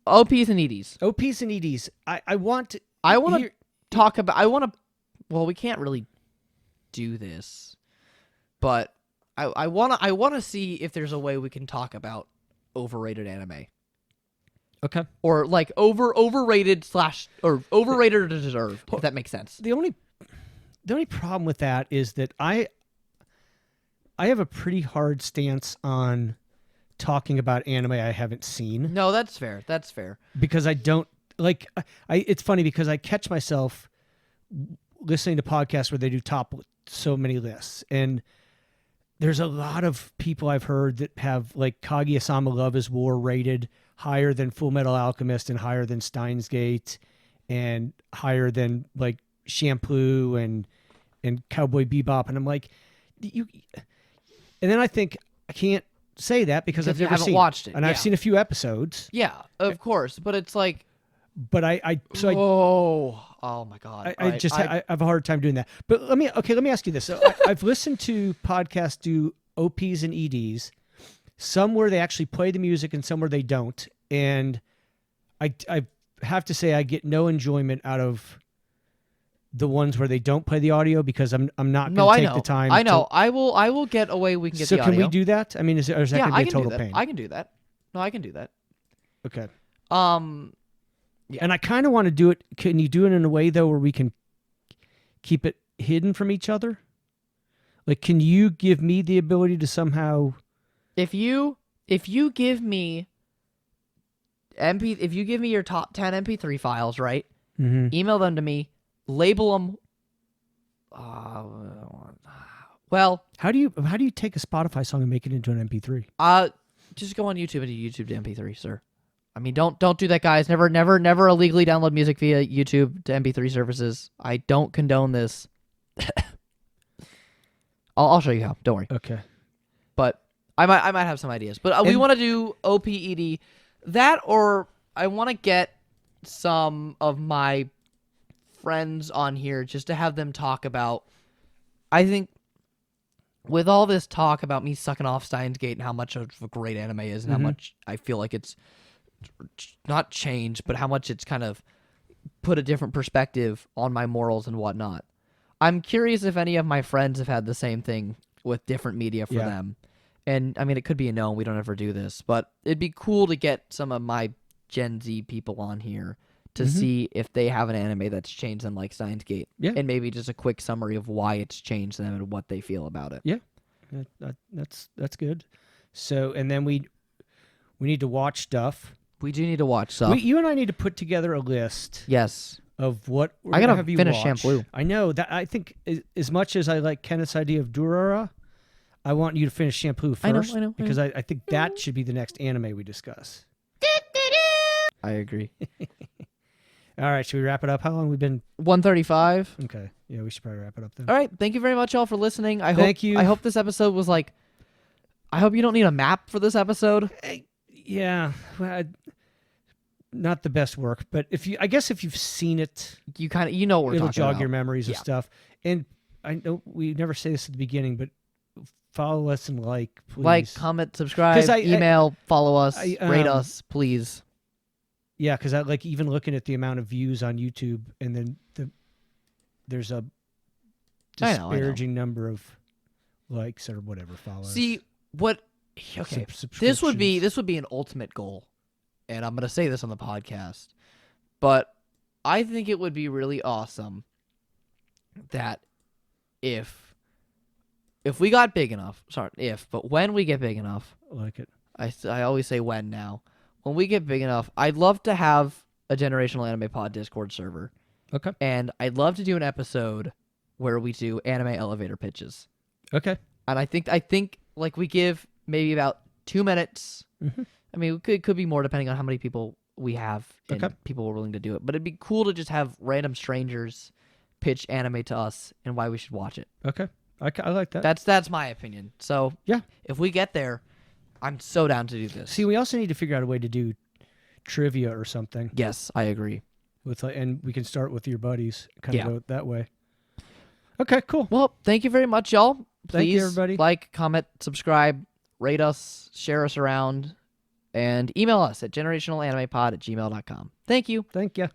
OPs and EDs. OPs and EDs. I want to. I want to here- talk about. Well, we can't really do this, but I want to see if there's a way we can talk about overrated anime Okay. or like overrated or overrated or deserved. If that makes sense. The only problem with that is that I have a pretty hard stance on talking about anime I haven't seen No, that's fair. That's fair. because I don't like. It's funny because I catch myself listening to podcasts where they do top so many lists, and there's a lot of people I've heard that have like Kaguya-sama Love is War rated higher than Full Metal Alchemist and higher than Steins Gate and higher than like Shampoo and Cowboy Bebop, and I'm like, you. And then I think I can't say that because I've Because you never haven't seen watched it, and I've yeah. seen a few episodes, Yeah, of course. But it's like, but I oh my god. I have a hard time doing that. But let me ask you this. So I've listened to podcasts do OPs and EDs, some where they actually play the music and some where they don't. And I have to say I get no enjoyment out of the ones where they don't play the audio because I'm not no, going I to know. take the time. I know. to- I will get a way we can get so the can audio. we do that? I mean, is that Yeah, going to I be a can do total that. pain? I can do that. No, I can do that. Okay. Yeah. And I kind of want to do it. Can you do it in a way though where we can keep it hidden from each other? Like, can you give me the ability to somehow? If you give me your top 10 MP3 files, right? Mhm. Email them to me, label them. Well, How do you take a Spotify song and make it into an MP3? just go on YouTube and do YouTube to MP3, sir. I mean, don't do that, guys. Never illegally download music via YouTube to MP3 services. I don't condone this. I'll show you how. Don't worry. Okay. But I might have some ideas. But we And- want to do OPED, that, or I want to get some of my friends on here just to have them talk about. I think with all this talk about me sucking off Steins Gate and how much of a great anime is and how much I feel like it's not changed, but how much it's kind of put a different perspective on my morals and whatnot. I'm curious if any of my friends have had the same thing with different media for them. And I mean, it could be a no, we don't ever do this, but it'd be cool to get some of my Gen Z people on here to see if they have an anime that's changed them like Steins Gate. Yeah. And maybe just a quick summary of why it's changed them and what they feel about it. Yeah. That's good. So, and then we need to watch stuff. We do need to watch stuff. You and I need to put together a list. Yes. Of what we're I gotta have you finish watch. Shampoo. I know that. I think as much as I like Kenneth's idea of Durara, I want you to finish Shampoo first. I know. Because I think that should be the next anime we discuss. I agree. All right, should we wrap it up? How long have we been? 135. Okay, yeah, we should probably wrap it up then. All right. Thank you very much, all, for listening. Thank you. I hope this episode was like. I hope you don't need a map for this episode. Yeah, well, not the best work, but I guess if you've seen it, You kind of know what we're it'll talking jog about. your memories of Yeah. stuff. And I know we never say this at the beginning, but follow us and please. Like, comment, subscribe, 'Cause email, follow us, I, rate us, please. Yeah, because I like even looking at the amount of views on YouTube, and then there's a I know. disparaging number of likes or whatever follows. See what? Okay, this would be an ultimate goal, and I'm gonna say this on the podcast, but I think it would be really awesome that if we got big enough. Sorry, but when we get big enough, I like it. I always say when now. When we get big enough, I'd love to have a Generational Anime Pod Discord server. Okay. And I'd love to do an episode where we do anime elevator pitches. Okay. And I think like we give maybe about 2 minutes. Mm-hmm. I mean, it could be more depending on how many people we have and Okay. people are willing to do it. But it'd be cool to just have random strangers pitch anime to us and why we should watch it. Okay. I like that. That's my opinion. So Yeah. if we get there, I'm so down to do this. See, we also need to figure out a way to do trivia or something Yes, I agree. with, and we can start with your buddies. Kind of Yeah. go that way. Okay. Cool. Well, thank you very much, y'all. Please Thank you, everybody. like, comment, subscribe, rate us, share us around, and email us at generationalanimepod@gmail.com. Thank you. Thank you.